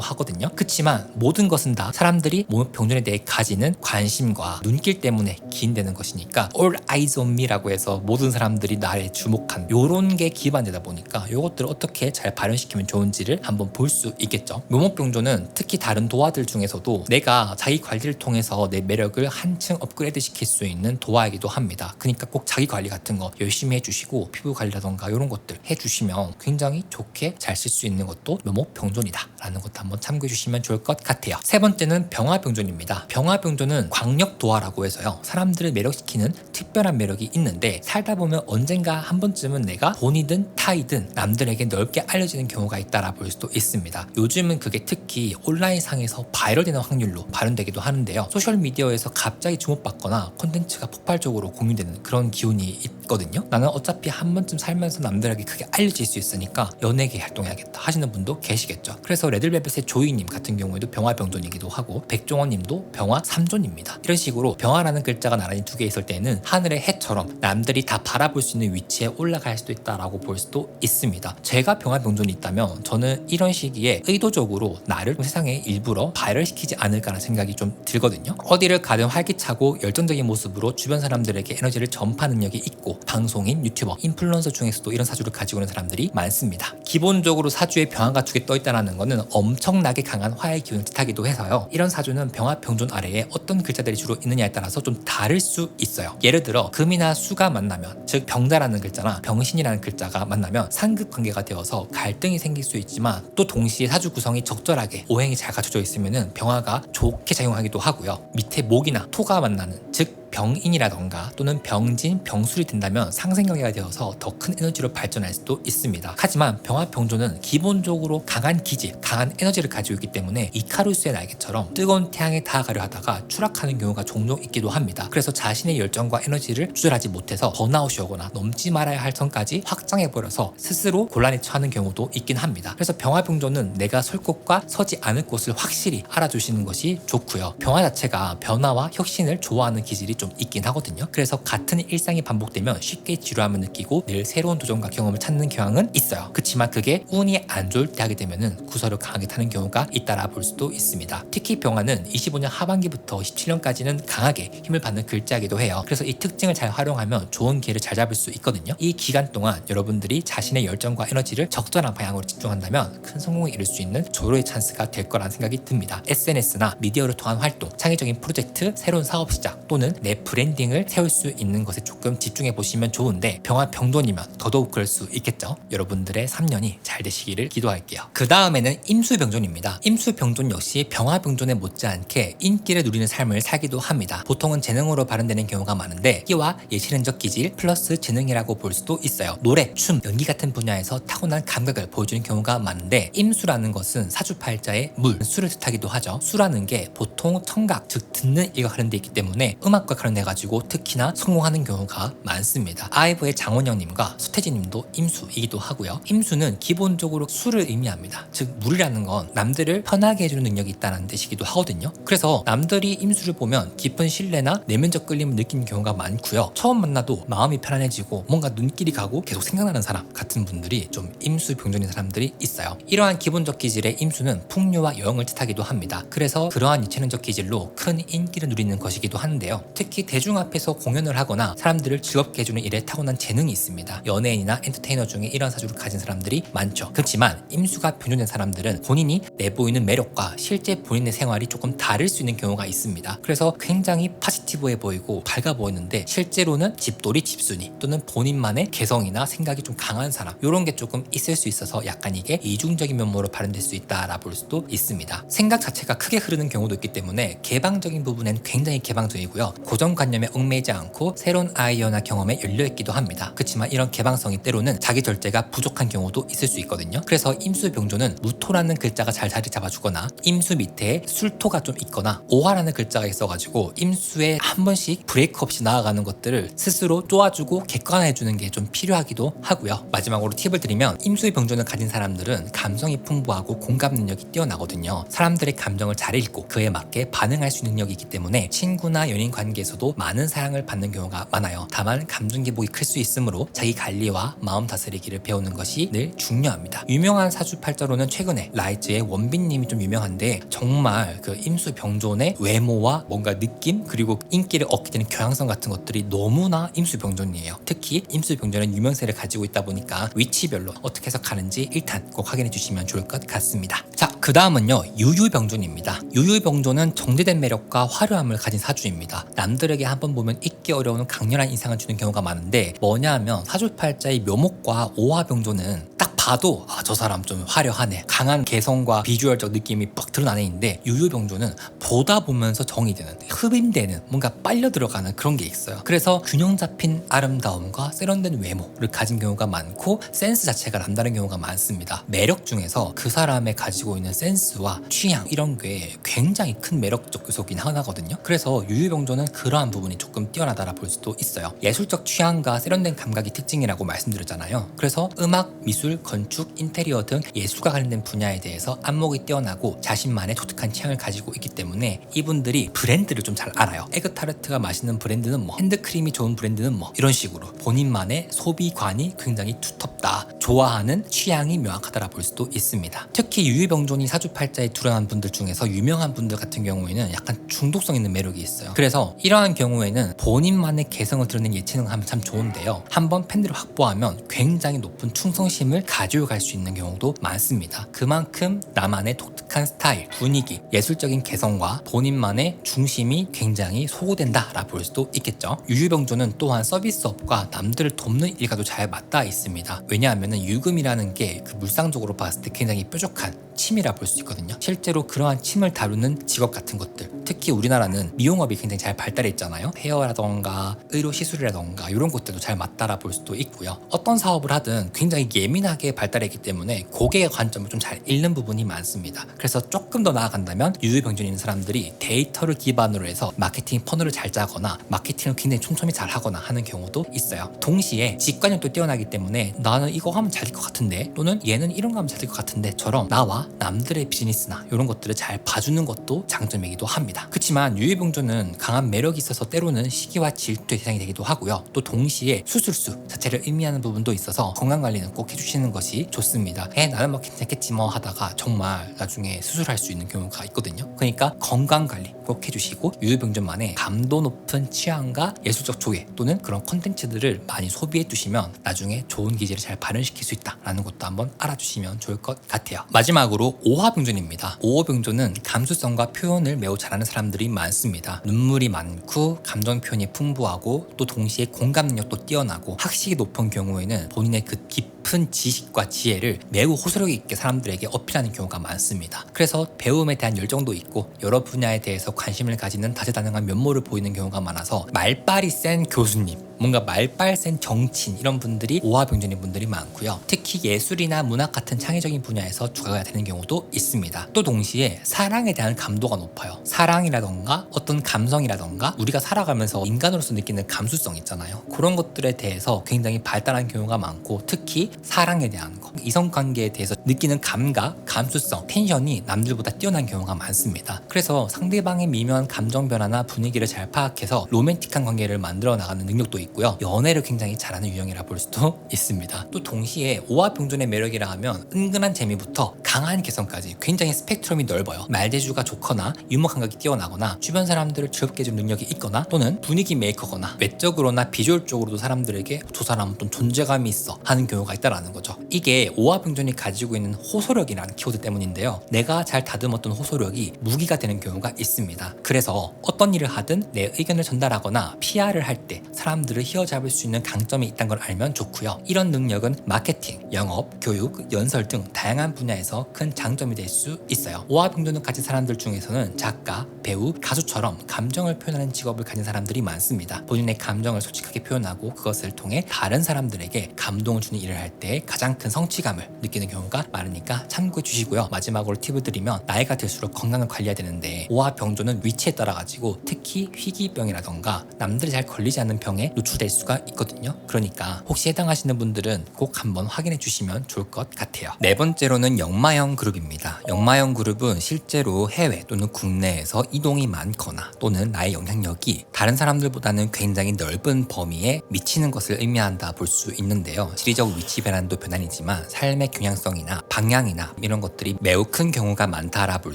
Speaker 1: 하거든요. 그치만 모든 것은 다 사람들이 묘목병존에 대해 가지는 관심과 눈길 때문에 기인되는 것이니까 all eyes on me라고 해서 모든 사람들이 나를 주목한 요런 게 기반되다 보니까 요것들을 어떻게 잘 발현시키면 좋은지를 한번 볼 수 있겠죠. 묘목병조는 특히 다른 도화들 중에서도 내가 자기 관리를 통해서 내 매력을 한층 업그레이드 시킬 수 있는 도화이기도 합니다. 그러니까 꼭 자기 관리 같은 거 열심히 해주시고 피부 관리라던가 이런 것들 해주시면 굉장히 좋게 잘 쓸 수 있는 것도 묘목병존이다 라는 것도 한번 참고해 주시면 좋을 것 같아요. 세 번째는 병화병존입니다. 병화병존은 광역도화라고 해서요. 사람들을 매력시키는 특별한 매력이 있는데 살다 보면 언젠가 한 번쯤은 내가 본이든 타이든 남들에게 넓게 알려지는 경우가 있다라 볼 수도 있습니다. 요즘 요즘은 그게 특히 온라인상에서 바이럴되는 확률로 발현되기도 하는데요. 소셜미디어에서 갑자기 주목받거나 콘텐츠가 폭발적으로 공유되는 그런 기운이 있거든요. 나는 어차피 한 번쯤 살면서 남들에게 크게 알려질 수 있으니까 연예계 활동해야겠다 하시는 분도 계시겠죠. 그래서 레드벨벳의 조이님 같은 경우에도 병화병존이기도 하고, 백종원님도 병화 3존입니다. 이런 식으로 병화라는 글자가 나란히 두 개 있을 때는 하늘의 해처럼 남들이 다 바라볼 수 있는 위치에 올라갈 수도 있다라고 볼 수도 있습니다. 제가 병화병존이 있다면 저는 이런 시기에 의도적으로 나를 세상에 일부러 바이럴시키지 않을까라는 생각이 좀 들거든요. 어디를 가든 활기차고 열정적인 모습으로 주변 사람들에게 에너지를 전파하는 능력이 있고, 방송인, 유튜버, 인플루언서 중에서도 이런 사주를 가지고 있는 사람들이 많습니다. 기본적으로 사주에 병화가 두 개 떠있다는 것은 엄청나게 강한 화의 기운을 뜻하기도 해서요. 이런 사주는 병화병존 아래에 어떤 글자들이 주로 있느냐에 따라서 좀 다를 수 있어요. 예를 들어 금이나 수가 만나면, 즉 병자라는 글자나 병신이라는 글자가 만나면 상급관계가 되어서 갈등이 생길 수 있지만, 또 동시에 사주 구성이 적절하게 오행이 잘 갖춰져 있으면 병화가 좋게 작용하기도 하고요. 밑에 목이나 토가 만나는, 즉 병인이라던가 또는 병진, 병술이 된다면 상생관계가 되어서 더 큰 에너지로 발전할 수도 있습니다. 하지만 병화병존은 기본적으로 강한 기질, 강한 에너지를 가지고 있기 때문에 이카루스의 날개처럼 뜨거운 태양에 다가가려 하다가 추락하는 경우가 종종 있기도 합니다. 그래서 자신의 열정과 에너지를 조절하지 못해서 번아웃이 오거나 넘지 말아야 할 선까지 확장해버려서 스스로 곤란에 처하는 경우도 있긴 합니다. 그래서 병화병존은 내가 설 곳과 서지 않을 곳을 확실히 알아주시는 것이 좋고요. 병화 자체가 변화와 혁신을 좋아하는 기질이 좀 있긴 하거든요. 그래서 같은 일상이 반복되면 쉽게 지루함을 느끼고 늘 새로운 도전과 경험을 찾는 경향은 있어요. 그렇지만 그게 운이 안 좋을 때 하게 되면은 구설을 강하게 타는 경우가 있다라 볼 수도 있습니다. 특히 병화는 25년 하반기부터 17년까지는 강하게 힘을 받는 글자이기도 해요. 그래서 이 특징을 잘 활용하면 좋은 기회를 잘 잡을 수 있거든요. 이 기간 동안 여러분들이 자신의 열정과 에너지를 적절한 방향으로 집중한다면 큰 성공을 이룰 수 있는 조로의 찬스가 될 거라는 생각이 듭니다. SNS나 미디어를 통한 활동, 창의적인 프로젝트, 새로운 사업 시작 또는 내 브랜딩을 세울 수 있는 것에 조금 집중해 보시면 좋은데, 병화병존이면 더더욱 그럴 수 있겠죠. 여러분들의 3년이 잘 되시기를 기도할게요. 그 다음에는 임수병존입니다. 임수병존 역시 병화병존에 못지않게 인기를 누리는 삶을 살기도 합니다. 보통은 재능으로 발현되는 경우가 많은데, 끼와 예체능적 기질 플러스 재능이라고 볼 수도 있어요. 노래, 춤, 연기 같은 분야에서 타고난 감각을 보여주는 경우가 많은데, 임수라는 것은 사주팔자의 물, 수를 뜻하기도 하죠. 수라는 게 보통 청각, 즉 듣는 이가 관련되어 있기 때문에 음악과 관련돼가지고 특히나 성공하는 경우가 많습니다. 아이브의 장원영님과 수태진님도 임수이기도 하고요. 임수는 기본적으로 수를 의미합니다. 즉 물이라는 건 남들을 편하게 해주는 능력이 있다는 뜻이기도 하거든요. 그래서 남들이 임수를 보면 깊은 신뢰나 내면적 끌림을 느끼는 경우가 많고요. 처음 만나도 마음이 편안해지고 뭔가 눈길이 가고 계속 생각나는 사람 같은 분들이 좀 임수병존인 사람들이 있어요. 이러한 기본적 기질의 임수는 풍요와 여행을 뜻하기도 합니다. 그래서 그러한 이체능적 기질로 큰 인기를 누리는 것이기도 한데요. 특히 대중 앞에서 공연을 하거나 사람들을 즐겁게 해주는 일에 타고난 재능이 있습니다. 연예인이나 엔터테이너 중에 이런 사주를 가진 사람들이 많죠. 그렇지만 임수가 병존된 사람들은 본인이 내보이는 매력과 실제 본인의 생활이 조금 다를 수 있는 경우가 있습니다. 그래서 굉장히 포지티브해 보이고 밝아 보이는데 실제로는 집돌이, 집순이 또는 본인만의 개성이나 생각이 좀 강한 사람, 이런 게 조금 있을 수 있어서 약간 이게 이중적인 면모로 발현될 수 있다라 볼 수도 있습니다. 생각 자체가 크게 흐르는 경우도 있기 때문에 개방적인 부분엔 굉장히 개방적이고요. 고정관념에 얽매이지 않고 새로운 아이디어나 경험에 열려있기도 합니다. 그렇지만 이런 개방성이 때로는 자기 절제가 부족한 경우도 있을 수 있거든요. 그래서 임수병조는 무토라는 글자가 잘 자리 잡아주거나 임수 밑에 술토가 좀 있거나 오화라는 글자가 있어가지고 임수에 한 번씩 브레이크 없이 나아가는 것들을 스스로 쪼아주고 객관화해주는 게 좀 필요하기도 하고요. 마지막으로 팁을 드리면, 임수의 병존을 가진 사람들은 감성이 풍부하고 공감 능력이 뛰어나거든요. 사람들의 감정을 잘 읽고 그에 맞게 반응할 수 있는 능력이 있기 때문에 친구나 연인 관계에서도 많은 사랑을 받는 경우가 많아요. 다만 감정 기복이 클 수 있으므로 자기 관리와 마음 다스리기를 배우는 것이 늘 중요합니다. 유명한 사주팔자로는 최근에 라이즈의 원빈님이 좀 유명한데, 정말 그 임수병존의 외모와 뭔가 느낌, 그리고 인기를 얻게 되는 경향성 같은 것들이 너무나 임수병존이에요. 특히 임수병존은 유명세를 가지고 있다 보니까 위치별로 어떻게 해석하는지 일단 꼭 확인해 주시면 좋을 것 같습니다. 자, 그 다음은요, 유유병존입니다. 유유병존은 정제된 매력과 화려함을 가진 사주입니다. 남들에게 한번 보면 잊기 어려운 강렬한 인상을 주는 경우가 많은데, 뭐냐 하면 사주팔자의 묘목과 오화병존은 딱 봐도 저 사람 좀 화려하네, 강한 개성과 비주얼적 느낌이 빡 드러나는 애인데, 유유병조는 보다 보면서 정이 드는, 흡입되는, 뭔가 빨려 들어가는 그런 게 있어요. 그래서 균형 잡힌 아름다움과 세련된 외모를 가진 경우가 많고 센스 자체가 남다른 경우가 많습니다. 매력 중에서 그 사람의 가지고 있는 센스와 취향 이런 게 굉장히 큰 매력적 요소긴 하나거든요. 그래서 유유병조는 그러한 부분이 조금 뛰어나다라 볼 수도 있어요. 예술적 취향과 세련된 감각이 특징이라고 말씀드렸잖아요. 그래서 음악, 미술, 건축, 인테리어 등 예술과 관련된 분야에 대해서 안목이 뛰어나고 자신만의 독특한 취향을 가지고 있기 때문에 이분들이 브랜드를 좀 잘 알아요. 에그타르트가 맛있는 브랜드는 뭐, 핸드크림이 좋은 브랜드는 뭐, 이런 식으로 본인만의 소비관이 굉장히 두텁다, 좋아하는 취향이 명확하다라 볼 수도 있습니다. 특히 유유병존이 사주팔자에 드러난 분들 중에서 유명한 분들 같은 경우에는 약간 중독성 있는 매력이 있어요. 그래서 이러한 경우에는 본인만의 개성을 드러낸 예체능을 하면 참 좋은데요, 한번 팬들을 확보하면 굉장히 높은 충성심을 가지고 갈 수 있는 경우도 많습니다. 그만큼 나만의 독특한 스타일, 분위기, 예술적인 개성과 본인만의 중심이 굉장히 소구된다라 볼 수도 있겠죠. 유유병조는 또한 서비스업과 남들을 돕는 일과도 잘 맞닿아 있습니다. 왜냐하면 유금이라는 게 그 물상적으로 봤을 때 굉장히 뾰족한 침이라 볼 수 있거든요. 실제로 그러한 침을 다루는 직업 같은 것들, 특히 우리나라는 미용업이 굉장히 잘 발달해 있잖아요. 헤어라던가 의료 시술이라던가 이런 것들도 잘 맞따라 볼 수도 있고요. 어떤 사업을 하든 굉장히 예민하게 발달해 있기 때문에 고객의 관점을 좀 잘 읽는 부분이 많습니다. 그래서 조금 더 나아간다면 유유병존 있는 사람들이 데이터를 기반으로 해서 마케팅 퍼널을 잘 짜거나 마케팅을 굉장히 촘촘히 잘 하거나 하는 경우도 있어요. 동시에 직관력도 뛰어나기 때문에 나는 이거 하면 잘 될 것 같은데, 또는 얘는 이런 거 하면 잘 될 것 같은데 처럼 나와 남들의 비즈니스나 이런 것들을 잘 봐주는 것도 장점이기도 합니다. 그렇지만 유유병조는 강한 매력이 있어서 때로는 시기와 질투의 대상이 되기도 하고요. 또 동시에 수술수 자체를 의미하는 부분도 있어서 건강관리는 꼭 해주시는 것이 좋습니다. 나는 뭐 괜찮겠지 뭐 하다가 정말 나중에 수술할 수 있는 경우가 있거든요. 그러니까 건강관리 꼭 해주시고 유유병조만의 감도 높은 취향과 예술적 조예 또는 그런 컨텐츠들을 많이 소비해 두시면 나중에 좋은 기질을 잘 발현시킬 수 있다라는 것도 한번 알아주시면 좋을 것 같아요. 마지막으로 오화병존입니다. 오화병존은 감수성과 표현을 매우 잘하는 사람들이 많습니다. 눈물이 많고 감정 표현이 풍부하고 또 동시에 공감 능력도 뛰어나고 학식이 높은 경우에는 본인의 그 깊은 지식과 지혜를 매우 호소력 있게 사람들에게 어필하는 경우가 많습니다. 그래서 배움에 대한 열정도 있고 여러 분야에 대해서 관심을 가지는 다재다능한 면모를 보이는 경우가 많아서 말빨이 센 교수님, 뭔가 말빨 센 정치인 이런 분들이 오화병존인 분들이 많고요. 특히 예술이나 문학 같은 창의적인 분야에서 주가가 되는 경우도 있습니다. 또 동시에 사랑에 대한 감도가 높아요. 사랑이라던가 어떤 감성이라던가 우리가 살아가면서 인간으로서 느끼는 감수성 있잖아요. 그런 것들에 대해서 굉장히 발달한 경우가 많고, 특히 사랑에 대한 거, 이성관계에 대해서 느끼는 감각, 감수성, 텐션이 남들보다 뛰어난 경우가 많습니다. 그래서 상대방의 미묘한 감정 변화나 분위기를 잘 파악해서 로맨틱한 관계를 만들어 나가는 능력도 있고요. 연애를 굉장히 잘하는 유형이라 볼 수도 있습니다. 또 동시에 오화병존의 매력이라 하면 은근한 재미부터 강한 개성까지 굉장히 스펙트럼이 넓어요. 말대주가 좋거나 유머 감각이 뛰어나거나 주변 사람들을 즐겁게 해주는 능력이 있거나 또는 분위기 메이커거나 외적으로나 비주얼적으로도 사람들에게 저 사람은 좀 존재감이 있어 하는 경우가 있다라는 거죠. 이게 오화병존이 가지고 있는 호소력이라는 키워드 때문인데요. 내가 잘 다듬었던 호소력이 무기가 되는 경우가 있습니다. 그래서 어떤 일을 하든 내 의견을 전달하거나 PR을 할 때 사람들을 휘어잡을 수 있는 강점이 있다는 걸 알면 좋고요. 이런 능력은 마케팅, 영업, 교육, 연설 등 다양한 분야에서 큰 장점이 될 수 있어요. 오화병존을 가진 사람들 중에서는 작가, 배우, 가수처럼 감정을 표현하는 직업을 가진 사람들이 많습니다. 본인의 감정을 솔직하게 표현하고 그것을 통해 다른 사람들에게 감동을 주는 일을 할 때 가장 큰 성취감을 느끼는 경우가 많으니까 참고해 주시고요. 마지막으로 팁을 드리면 나이가 들수록 건강을 관리해야 되는데 오화병존은 위치에 따라 가지고 특히 희귀병이라던가 남들이 잘 걸리지 않는 병에 노출될 수가 있거든요. 그러니까 혹시 해당하시는 분들은 꼭 한번 확인해 주시면 좋을 것 같아요. 네 번째로는 역마형 그룹입니다. 역마형 그룹은 실제로 해외 또는 국내에서 이동이 많거나 또는 나의 영향력이 다른 사람들보다는 굉장히 넓은 범위에 미치는 것을 의미한다 볼 수 있는데요. 지리적 위치 변환도 변환이지만 삶의 균형성이나 방향이나 이런 것들이 매우 큰 경우가 많다라 볼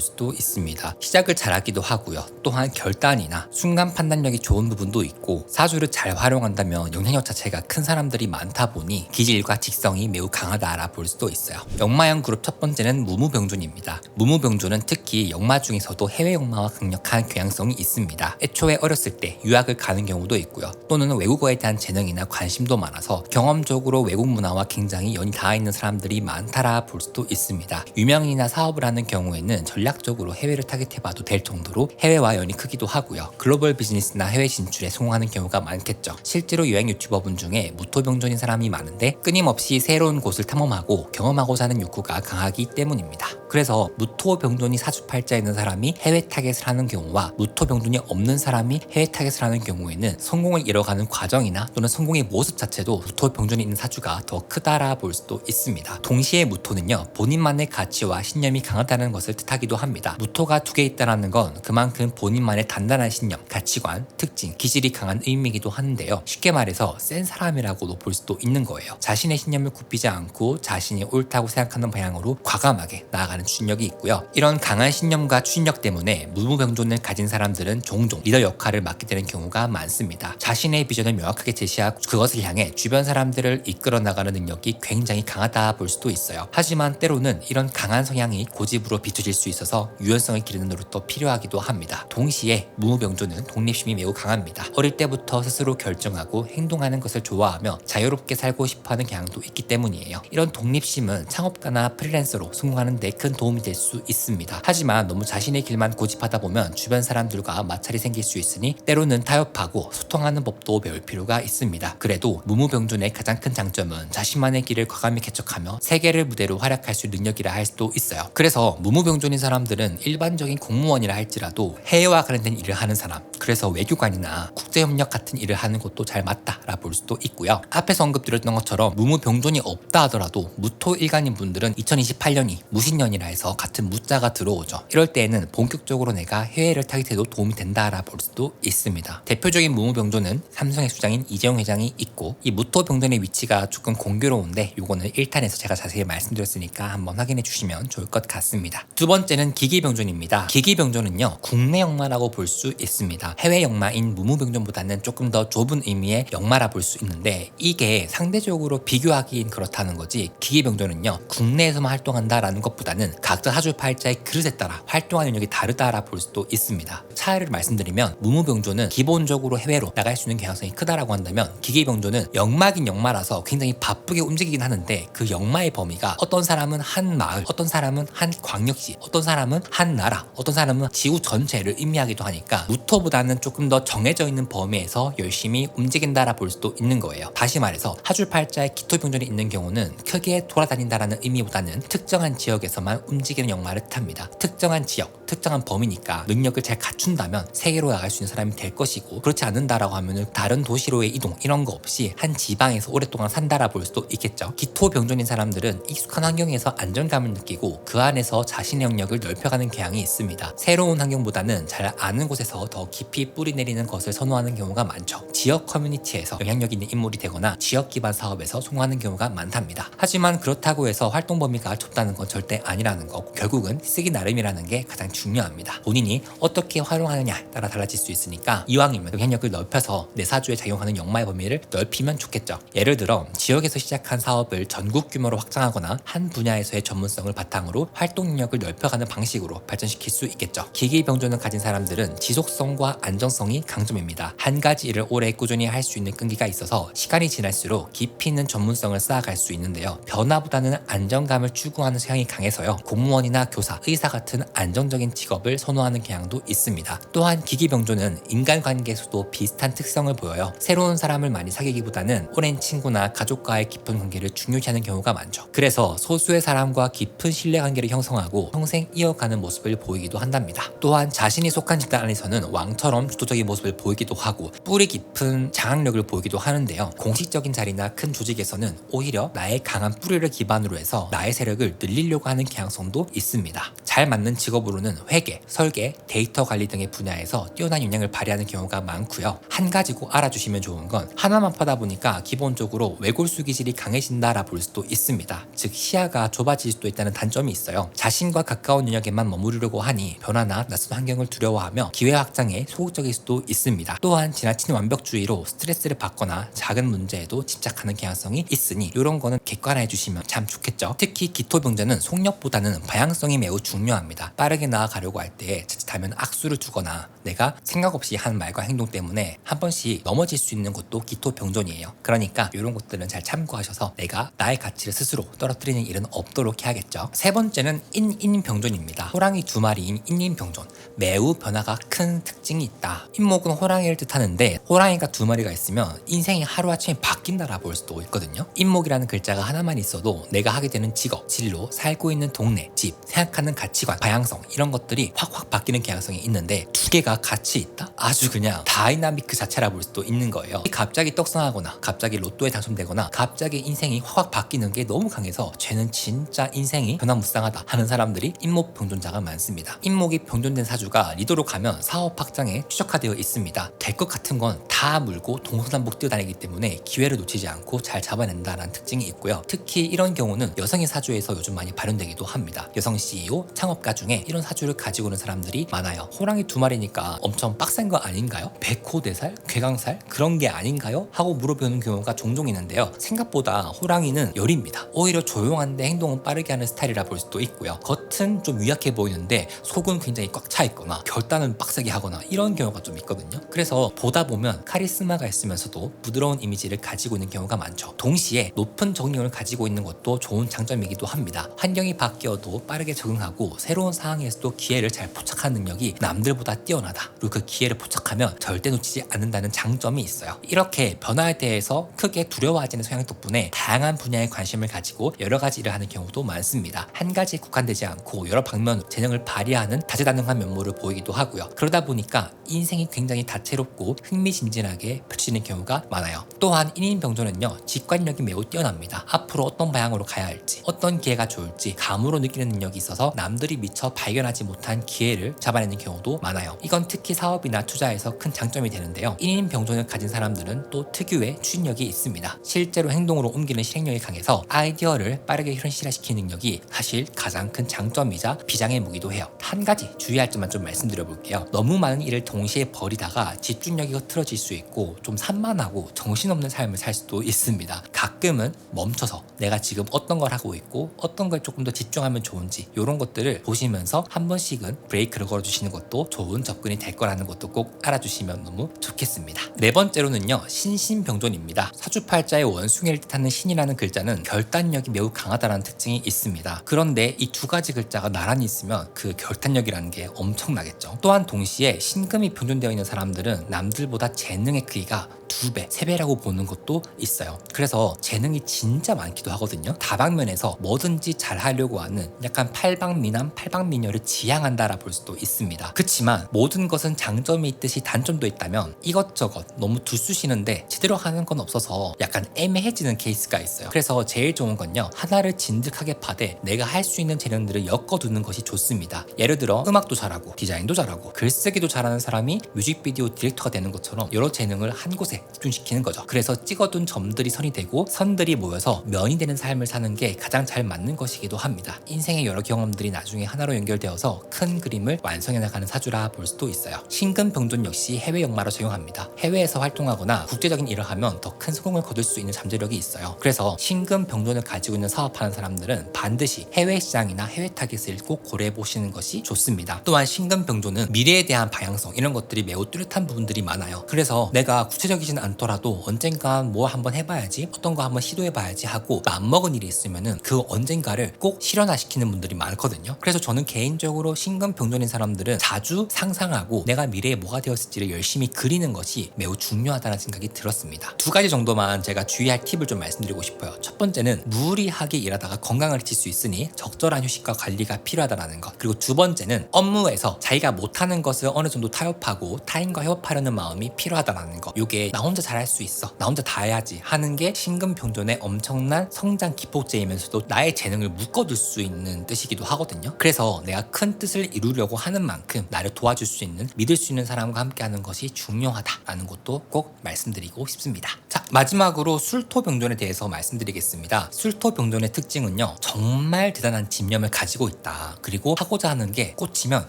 Speaker 1: 수도 있습니다. 시작을 잘하기도 하고요. 또한 결단이나 순간 판단력이 좋은 부분도 있고 사주를 잘 활용하는 활용한다면 영향력 자체가 큰 사람들이 많다 보니 기질과 직성이 매우 강하다라 볼 수도 있어요. 역마형 그룹 첫 번째는 무무병존입니다. 무무병존은 특히 역마 중에서도 해외 역마와 강력한 경향성이 있습니다. 애초에 어렸을 때 유학을 가는 경우도 있고요. 또는 외국어에 대한 재능이나 관심도 많아서 경험적으로 외국 문화와 굉장히 연이 닿아 있는 사람들이 많다라 볼 수도 있습니다. 유명인이나 사업을 하는 경우에는 전략적으로 해외를 타겟해봐도 될 정도로 해외와 연이 크기도 하고요. 글로벌 비즈니스나 해외 진출에 성공하는 경우가 많겠죠. 실제로 여행 유튜버분 중에 무토병존인 사람이 많은데 끊임없이 새로운 곳을 탐험하고 경험하고자 하는 욕구가 강하기 때문입니다. 그래서 무토병존이 사주팔자에 있는 사람이 해외 타겟을 하는 경우와 무토병존이 없는 사람이 해외 타겟을 하는 경우에는 성공을 이뤄가는 과정이나 또는 성공의 모습 자체도 무토병존이 있는 사주가 더 크다라 볼 수도 있습니다. 동시에 무토는요, 본인만의 가치와 신념이 강하다는 것을 뜻하기도 합니다. 무토가 두 개 있다는 건 그만큼 본인만의 단단한 신념, 가치관, 특징, 기질이 강한 의미이기도 하는데요. 쉽게 말해서 센 사람이라고도 볼 수도 있는 거예요. 자신의 신념을 굽히지 않고 자신이 옳다고 생각하는 방향으로 과감하게 나아가는 추진력이 있고요. 이런 강한 신념과 추진력 때문에 무무병존을 가진 사람들은 종종 리더 역할을 맡게 되는 경우가 많습니다. 자신의 비전을 명확하게 제시하고 그것을 향해 주변 사람들을 이끌어 나가는 능력이 굉장히 강하다 볼 수도 있어요. 하지만 때로는 이런 강한 성향이 고집으로 비춰질 수 있어서 유연성을 기르는 노력도 필요하기도 합니다. 동시에 무무병존은 독립심이 매우 강합니다. 어릴 때부터 스스로 결정하고 행동하는 것을 좋아하며 자유롭게 살고 싶어하는 경향도 있기 때문이에요. 이런 독립심은 창업가나 프리랜서로 성공하는 데 큰 도움이 될 수 있습니다. 하지만 너무 자신의 길만 고집하다 보면 주변 사람들과 마찰이 생길 수 있으니 때로는 타협하고 소통하는 법도 배울 필요가 있습니다. 그래도 무무병존의 가장 큰 장점은 자신만의 길을 과감히 개척하며 세계를 무대로 활약할 수 있는 능력이라 할 수도 있어요. 그래서 무무병존인 사람들은 일반적인 공무원이라 할지라도 해외와 관련된 일을 하는 사람, 그래서 외교관이나 국제협력 같은 일을 하는 것도 잘 맞다라 볼 수도 있고요. 앞에서 언급드렸던 것처럼 무무병존이 없다 하더라도 무토일간인 분들은 2028년이 무신년이라 해서 같은 무자가 들어오죠. 이럴 때에는 본격적으로 내가 해외를 타깃해도 도움이 된다라 볼 수도 있습니다. 대표적인 무무병존은 삼성의 수장인 이재용 회장이 있고, 이 무토병존의 위치가 조금 공교로운데 요거는 1탄에서 제가 자세히 말씀드렸으니까 한번 확인해 주시면 좋을 것 같습니다. 두 번째는 기기병존입니다. 기기병존은요, 국내 역마라고 볼 수 있습니다. 해외 역마인 무무병존보다는 조금 더 좁은 의미의 역마라 볼 수 있는데, 이게 상대적으로 비교하기엔 그렇다는 거지, 기기병존은요 국내에서만 활동한다라는 것보다는 각자 사주팔자의 그릇에 따라 활동하는 영역이 다르다라 볼 수도 있습니다. 차이를 말씀드리면, 무무병존은 기본적으로 해외로 나갈 수 있는 경향성이 크다라고 한다면, 기기병존은 역마긴 역마라서 굉장히 바쁘게 움직이긴 하는데 그 역마의 범위가 어떤 사람은 한 마을, 어떤 사람은 한 광역시, 어떤 사람은 한 나라, 어떤 사람은 지구 전체를 의미하기도 하니까 무토보다는 조금 더 정해져 있는 범위에서 열심히 움직인다라 볼 수도 있는 거예요. 다시 말해서 하주팔자에 기토병존이 있는 경우는 크게 돌아다닌다라는 의미보다는 특정한 지역에서만 움직이는 역마를 뜻합니다. 특정한 지역, 특정한 범위니까 능력을 잘 갖춘다면 세계로 나갈 수 있는 사람이 될 것이고, 그렇지 않는다라고 하면은 다른 도시로의 이동 이런 거 없이 한 지방에서 오랫동안 산다라 볼 수도 있겠죠. 기토병존인 사람들은 익숙한 환경에서 안정감을 느끼고 그 안에서 자신의 영역을 넓혀가는 경향이 있습니다. 새로운 환경보다는 잘 아는 곳에서 더 깊이 뿌리 내리는 것을 선호하는 경우가 많죠. 지역 커뮤니티에서 영향력 있는 인물이 되거나 지역 기반 사업에서 성공하는 경우가 많답니다. 하지만 그렇다고 해서 활동 범위가 좁다는 건 절대 아니라는 거, 결국은 쓰기 나름이라는 게 가장 중요합니다. 본인이 어떻게 활용하느냐에 따라 달라질 수 있으니까 이왕이면 영향력을 넓혀서 내 사주에 작용하는 역마의 범위를 넓히면 좋겠죠. 예를 들어 지역에서 시작한 사업을 전국 규모로 확장하거나 한 분야에서의 전문성을 바탕으로 활동 영역을 넓혀가는 방식으로 발전시킬 수 있겠죠. 기기병존을 가진 사람들은 지속성과 안정성이 강점입니다. 한 가지 일을 오래 꾸준히 할 수 있는 끈기가 있어서 시간이 지날수록 깊이 있는 전문성을 쌓아갈 수 있는데요. 변화보다는 안정감을 추구하는 성향이 강해서요, 공무원이나 교사, 의사 같은 안정적인 직업을 선호하는 경향도 있습니다. 또한 기기병존은 인간관계에서도 비슷한 특성을 보여요. 새로운 사람을 많이 사귀기보다는 오랜 친구나 가족과의 깊은 관계를 중요시하는 경우가 많죠. 그래서 소수의 사람과 깊은 신뢰관계를 형성하고 평생 이어가는 모습을 보이기도 한답니다. 또한 자신이 속한 집단 안에서는 왕처럼 주도적인 모습을 보이기도 하고 뿌리 깊은 장악력을 보이기도 하는데요. 공식적인 자리나 큰 조직에서는 오히려 나의 강한 뿌리를 기반으로 해서 나의 세력을 늘리려고 하는 경향성도 있습니다. 잘 맞는 직업으로는 회계, 설계, 데이터 관리 등의 분야에서 뛰어난 역량을 발휘하는 경우가 많고요. 한 가지 꼭 알아주시면 좋은 건, 하나만 파다 보니까 기본적으로 외골수 기질이 강해진다라 볼 수도 있습니다. 즉 시야가 좁아질 수도 있다는 단점이 있어요. 자신과 가까운 영역에만 머무르려고 하니 변화나 낯선 환경을 두려워하며 기회 확장에 소극적일 수도 있습니다. 또한 지나친 완벽주의로 스트레스를 받거나 작은 문제에도 집착하는 경향성이 있으니 이런 거는 객관화해 주시면 참 좋겠죠. 특히 기토병자는 속력보다는 방향성이 매우 중요합니다. 빠르게 나아가려고 할 때 자칫하면 악수를 주거나 내가 생각 없이 한 말과 행동 때문에 한 번씩 넘어질 수 있는 것도 기토병존이에요. 그러니까 이런 것들은 잘 참고하셔서 내가 나의 가치를 스스로 떨어뜨리는 일은 없도록 해야겠죠. 세 번째는 인인병존입니다. 호랑이 두 마리인 인인병존. 매우 변화가 큰 특징이 있다. 인목은 호랑이를 뜻하는데 호랑이가 두 마리가 있으면 인생이 하루아침에 바뀐다라 볼 수도 있거든요. 인목이라는 글자가 하나만 있어도 내가 하게 되는 직업, 진로, 살고 있는 동네, 집, 생각하는 가치관, 방향성 이런 것들이 확확 바뀌는 경향성이 있는데 두 개가 같이 있다? 아주 그냥 다이나믹 그 자체라 볼 수도 있는 거예요. 갑자기 떡상하거나 갑자기 로또에 당첨되거나 갑자기 인생이 확확 바뀌는 게 너무 강해서 쟤는 진짜 인생이 변화무쌍하다 하는 사람들이 인목 병존자가 많습니다. 인목이 병존된 사주가 리더로 가면 사업 확장에 최적화되어 있습니다. 될 것 같은 건 다 물고 동서남북 뛰어다니기 때문에 기회를 놓치지 않고 잘 잡아낸다는 특징이 있고요. 특히 이런 경우는 여성의 사주에서 요즘 많이 발현되기도 합니다. 여성 CEO, 창업가 중에 이런 사주를 가지고 있는 사람들이 많아요. 호랑이 두 마리니까 엄청 빡센 거 아닌가요? 백호대살? 괴강살? 그런 게 아닌가요? 하고 물어보는 경우가 종종 있는데요. 생각보다 호랑이는 열입니다. 오히려 조용한데 행동은 빠르게 하는 스타일이라 볼 수도 있고요. 겉은 좀 유약해 보이는데 속은 굉장히 꽉 차 있거나 결단은 빡세게 하거나 이런 경우가 좀 있거든요. 그래서 보다 보면 카리스마가 있으면서도 부드러운 이미지를 가지고 있는 경우가 많죠. 동시에 높은 적응력을 가지고 있는 것도 좋은 장점이기도 합니다. 환경이 바뀌어도 빠르게 적응하고 새로운 상황에서도 기회를 잘 포착하는 능력이 남들보다 뛰어나다. 그리고 그 기회를 포착하면 절대 놓치지 않는다는 장점이 있어요. 이렇게 변화에 대해서 크게 두려워하지는 성향 덕분에 다양한 분야에 관심을 가지고 여러 가지 일을 하는 경우도 많습니다. 한 가지에 국한되지 않고 여러 방면 재능을 발휘하는 다재다능한 면모를 보이기도 하고요. 그러다 보니까 인생이 굉장히 다채롭고 흥미진진하게 펼치는 경우가 많아요. 또한 인인병존은요, 직관력이 매우 뛰어납니다. 앞으로 어떤 방향으로 가야 할지, 어떤 기회가 좋을지 감으로 느끼는 능력이 있어서 남들이 미처 발견하지 못한 기회를 잡아내는 경우도 많아요. 이건 특히 사업이나 투자에서 큰 장점이 되는데요. 인인병존을 가진 사람들은 또 특유의 추진력이 있습니다. 실제로 행동으로 옮기는 실행력이 강해서 아이디어를 빠르게 현실화시키는 능력이 사실 가장 큰 장점이자 비장의 무기도 해요. 한 가지 주의할 점만 좀 말씀드려 볼게요. 너무 많은 일을 동시에 벌이다가 집중력이 흐트러질 수 있고 좀 산만하고 정신없는 삶을 살 수도 있습니다. 가끔은 멈춰서 내가 지금 어떤 걸 하고 있고 어떤 걸 조금 더 집중하면 좋은지 이런 것들을 보시면서 한 번씩은 브레이크를 걸어주시는 것도 좋은 접근이 될 거라는 것도 꼭 알아주시면 너무 좋겠습니다. 네 번째로는요, 신신병존입니다. 사주팔자의 원숭이를 뜻하는 신이라는 글자는 결단력이 매우 강하다는 특징이 있습니다. 그런데 이 두 가지 글자가 나란히 있으면 그 결단력이라는 게 엄청나겠죠. 또한 동시에 신금이 병존되어 있는 사람들은 남들보다 재능의 크기가 2배, 3배라고 보는 것도 있어요. 그래서 재능이 진짜 많기도 하거든요. 다방면에서 뭐든지 잘 하려고 하는 약간 팔방미남, 팔방미녀를 지향한다라 볼 수도 있습니다. 그치만 모든 것은 장점이 있듯이 단점도 있다면 이것저것 너무 두쑤시는데 제대로 하는 건 없어서 약간 애매해지는 케이스가 있어요. 그래서 제일 좋은 건요, 하나를 진득하게 파되 내가 할 수 있는 재능들을 엮어두는 것이 좋습니다. 예를 들어 음악도 잘하고 디자인도 잘하고 글쓰기도 잘하는 사람이 뮤직비디오 디렉터가 되는 것처럼 여러 재능을 한 곳에 집중시키는 거죠. 그래서 찍어둔 점들이 선이 되고 선들이 모여서 면이 되는 삶을 사는 게 가장 잘 맞는 것이기도 합니다. 인생의 여러 경험들이 나중에 하나로 연결되어서 큰 그림을 완성해 나가는 사주라 볼 수도 있어요. 신금병존 역시 해외 역마로 적용합니다. 해외에서 활동하거나 국제적인 일을 하면 더 큰 성공을 거둘 수 있는 잠재력이 있어요. 그래서 신금병존을 가지고 있는 사업하는 사람들은 반드시 해외 시장이나 해외 타깃을 꼭 고려해 보시는 것이 좋습니다. 또한 신금병존은 미래에 대한 방향성 이런 것들이 매우 뚜렷한 부분들이 많아요. 그래서 내가 구체적이진 않더라도 언젠간 뭐 한번 해봐야지, 어떤 거 한번 시도해봐야지 하고 맘먹은 일이 있으면은 그 언젠가를 꼭 실현화시키는 분들이 많거든요. 그래서 저는 개인적으로 신금병존인 사람들은 자주 상상하고 내가 미래에 뭐가 되었을지를 열심히 그리는 것이 매우 중요하다는 생각이 들었습니다. 두 가지 정도만 제가 주의할 팁을 좀 말씀드리고 싶어요. 첫 번째는 무리하게 일하다가 건강을 해칠 수 있으니 적절한 휴식과 관리가 필요하다는 것. 그리고 두 번째는 업무에서 자기가 못하는 것을 어느 정도 타협하고 타인과 협업하려는 마음이 필요하다는 것. 이게 나 혼자 잘할 수 있어, 나 혼자 다 해야지 하는 게 신금병존의 엄청난 성장 기폭제이면서도 나의 재능을 묶어둘 수 있는 뜻이기도 하거든요. 그래서 내가 큰 뜻을 이루려고 하는 만큼 나를 도와줄 수 있는, 믿을 수 있는 사람과 함께 하는 것이 중요하다라는 것도 꼭 말씀드리고 싶습니다. 자, 마지막으로 술토병존에 대해서 말씀드리겠습니다. 술토병존의 특징은요, 정말 대단한 집념을 가지고 있다. 그리고 하고자 하는 게 꽂히면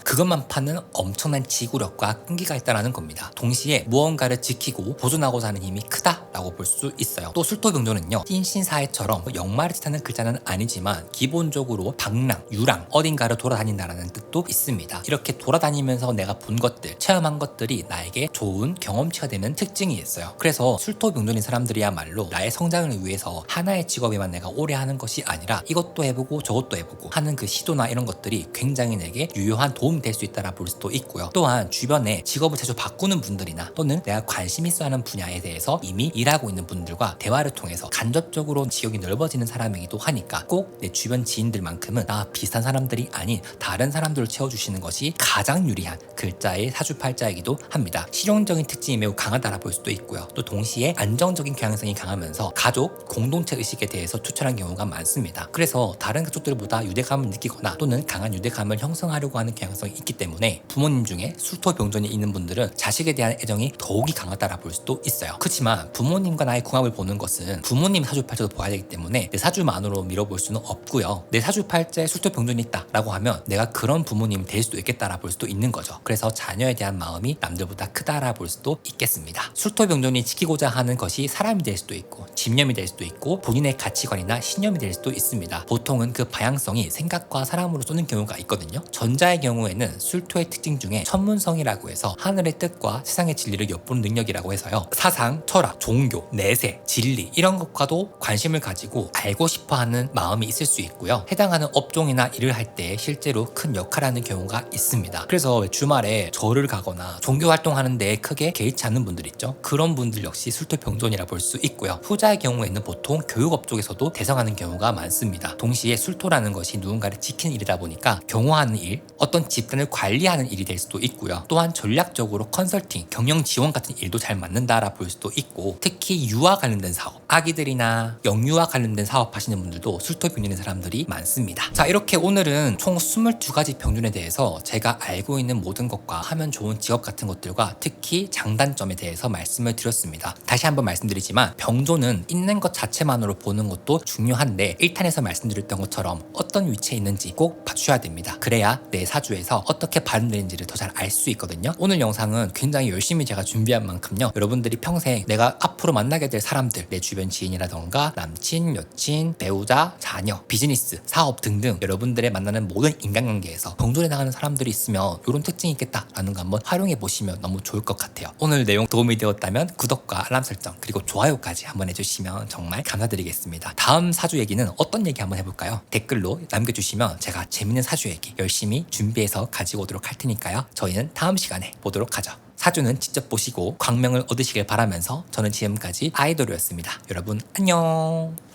Speaker 1: 그것만 파는 엄청난 지구력과 끈기가 있다는 겁니다. 동시에 무언가를 지키고 보존하고자 하는 힘이 크다라고 볼 수 있어요. 또 술토병존은요, 띵신사해처럼 역말을 뜻하는 글자는 아니지만 기본적으로 방랑, 유랑, 어딘가를 돌아다닌다라는 뜻도 있습니다. 이렇게 돌아다니면서 내가 본 것들, 체험한 것들이 나에게 좋은 경험치가 되는 특징이 있어요. 그래서 술토병존인 사람들이야말로 나의 성장을 위해서 하나의 직업에만 내가 오래 하는 것이 아니라 이것도 해보고 저것도 해보고 하는 그 시도나 이런 것들이 굉장히 내게 유효한 도움이 될 수 있다라 볼 수도 있고요. 또한 주변에 직업을 자주 바꾸는 분들이나 또는 내가 관심 있어 하는 분야에 대해서 이미 일하고 있는 분들과 대화를 통해서 간접적으로 지역이 넓어지는 사람이기도 하니까 꼭 내 주변 지인들만큼은 나 비슷한 사람들이 아닌 다른 사람들을 채워주시는 것이 가장 유리한 글자의 사주팔자이기도 합니다. 실용적인 특징이 매우 강하다라 볼 수도 있고요. 또 동시에 안정적인 경향성이 강하면서 가족, 공동체 의식에 대해서 추천한 경우가 많습니다. 그래서 다른 가족들보다 유대감을 느끼거나 또는 강한 유대감을 형성하려고 하는 경향성이 있기 때문에 부모님 중에 술토병존이 있는 분들은 자식에 대한 애정이 더욱이 강하다라 볼 수도 있어요. 그렇지만 부모님과 나의 궁합을 보는 것은 부모님 사주팔자도 봐야 되기 때문에 내 사주만으로 밀어볼 수는 없고요. 내 사주팔자에 술토병존이 있다라고 하면 내가 그런 부모님이 될 수도 있겠다라 볼 수도 있는 거죠. 그래서 자녀에 대한 마음이 남들보다 크다라 볼 수도 있겠습니다. 술토병존이 지키고자 하는 것이 사람이 될 수도 있고 집념이 될 수도 있고 본인의 가치관이나 신념이 될 수도 있습니다. 보통은 그 방향성이 생각과 사람으로 쏘는 경우가 있거든요. 전자의 경우에는 술토의 특징 중에 천문성이라고 해서 하늘의 뜻과 세상의 진리를 엿보는 능력이라고 해서요, 사상, 철학, 종교, 내세, 진리 이런 것과도 관심을 가지고 알고 싶어하는 마음이 있을 수 있고요. 해당하는 업종이나 일을 할 때 실제로 큰 역할을 하는 경우가 있습니다. 그래서 주말에 절을 가거나 종교 활동하는 데 크게 개의치 않는 분들 있죠. 그런 분들 역시 술토병존이라 볼 수 있고요. 후자의 경우에는 보통 교육업 쪽에서도 대성하는 경우가 많습니다. 동시에 술토라는 것이 누군가를 지키는 일이다 보니까 경호하는 일, 어떤 집단을 관리하는 일이 될 수도 있고요. 또한 전략적으로 컨설팅, 경영 지원 같은 일도 잘 맞는다라 볼 수도 있고, 특히 유아 관련된 사업, 아기들이나 영유아 관련된 사업 하시는 분들도 술토병존인 사람들이 많습니다. 자, 이렇게 오늘은 총 22가지 병존에 대해서 제가 알고 있는 모든 것과 하면 좋은 직업 같은 것들과 특히 장단점에 대해서 말씀을 드렸습니다. 다시 한번 말씀드리지만 병존은 있는 것 자체만으로 보는 것도 중요한데 1탄에서 말씀드렸던 것처럼 어떤 위치에 있는지 꼭 봐주셔야 됩니다. 그래야 내 사주에서 어떻게 발현되는지를 더 잘 알 수 있거든요. 오늘 영상은 굉장히 열심히 제가 준비한 만큼요, 여러분들이 평생 내가 앞으로 만나게 될 사람들, 내 주변 지인이라던가 남친, 여친, 배우자, 자녀, 비즈니스, 사업 등등 여러분들의 만나는 모든 인간관계에서 병존해 나가는 사람들이 있으면 이런 특징이 있겠다라는 거 한번 활용해 보시면 너무 좋을 것 같아요. 오늘 내용 도움이 되었다면 구독과 알람 설정 그리고 좋아요까지 한번 해주시면 정말 감사드리겠습니다. 다음 사주 얘기는 어떤 얘기 한번 해볼까요? 댓글로 남겨주시면 제가 재밌는 사주 얘기 열심히 준비해서 가지고 오도록 할 테니까요. 저희는 다음 시간에 보도록 하죠. 사주는 직접 보시고 광명을 얻으시길 바라면서 저는 지금까지 아이돌이었습니다. 여러분 안녕.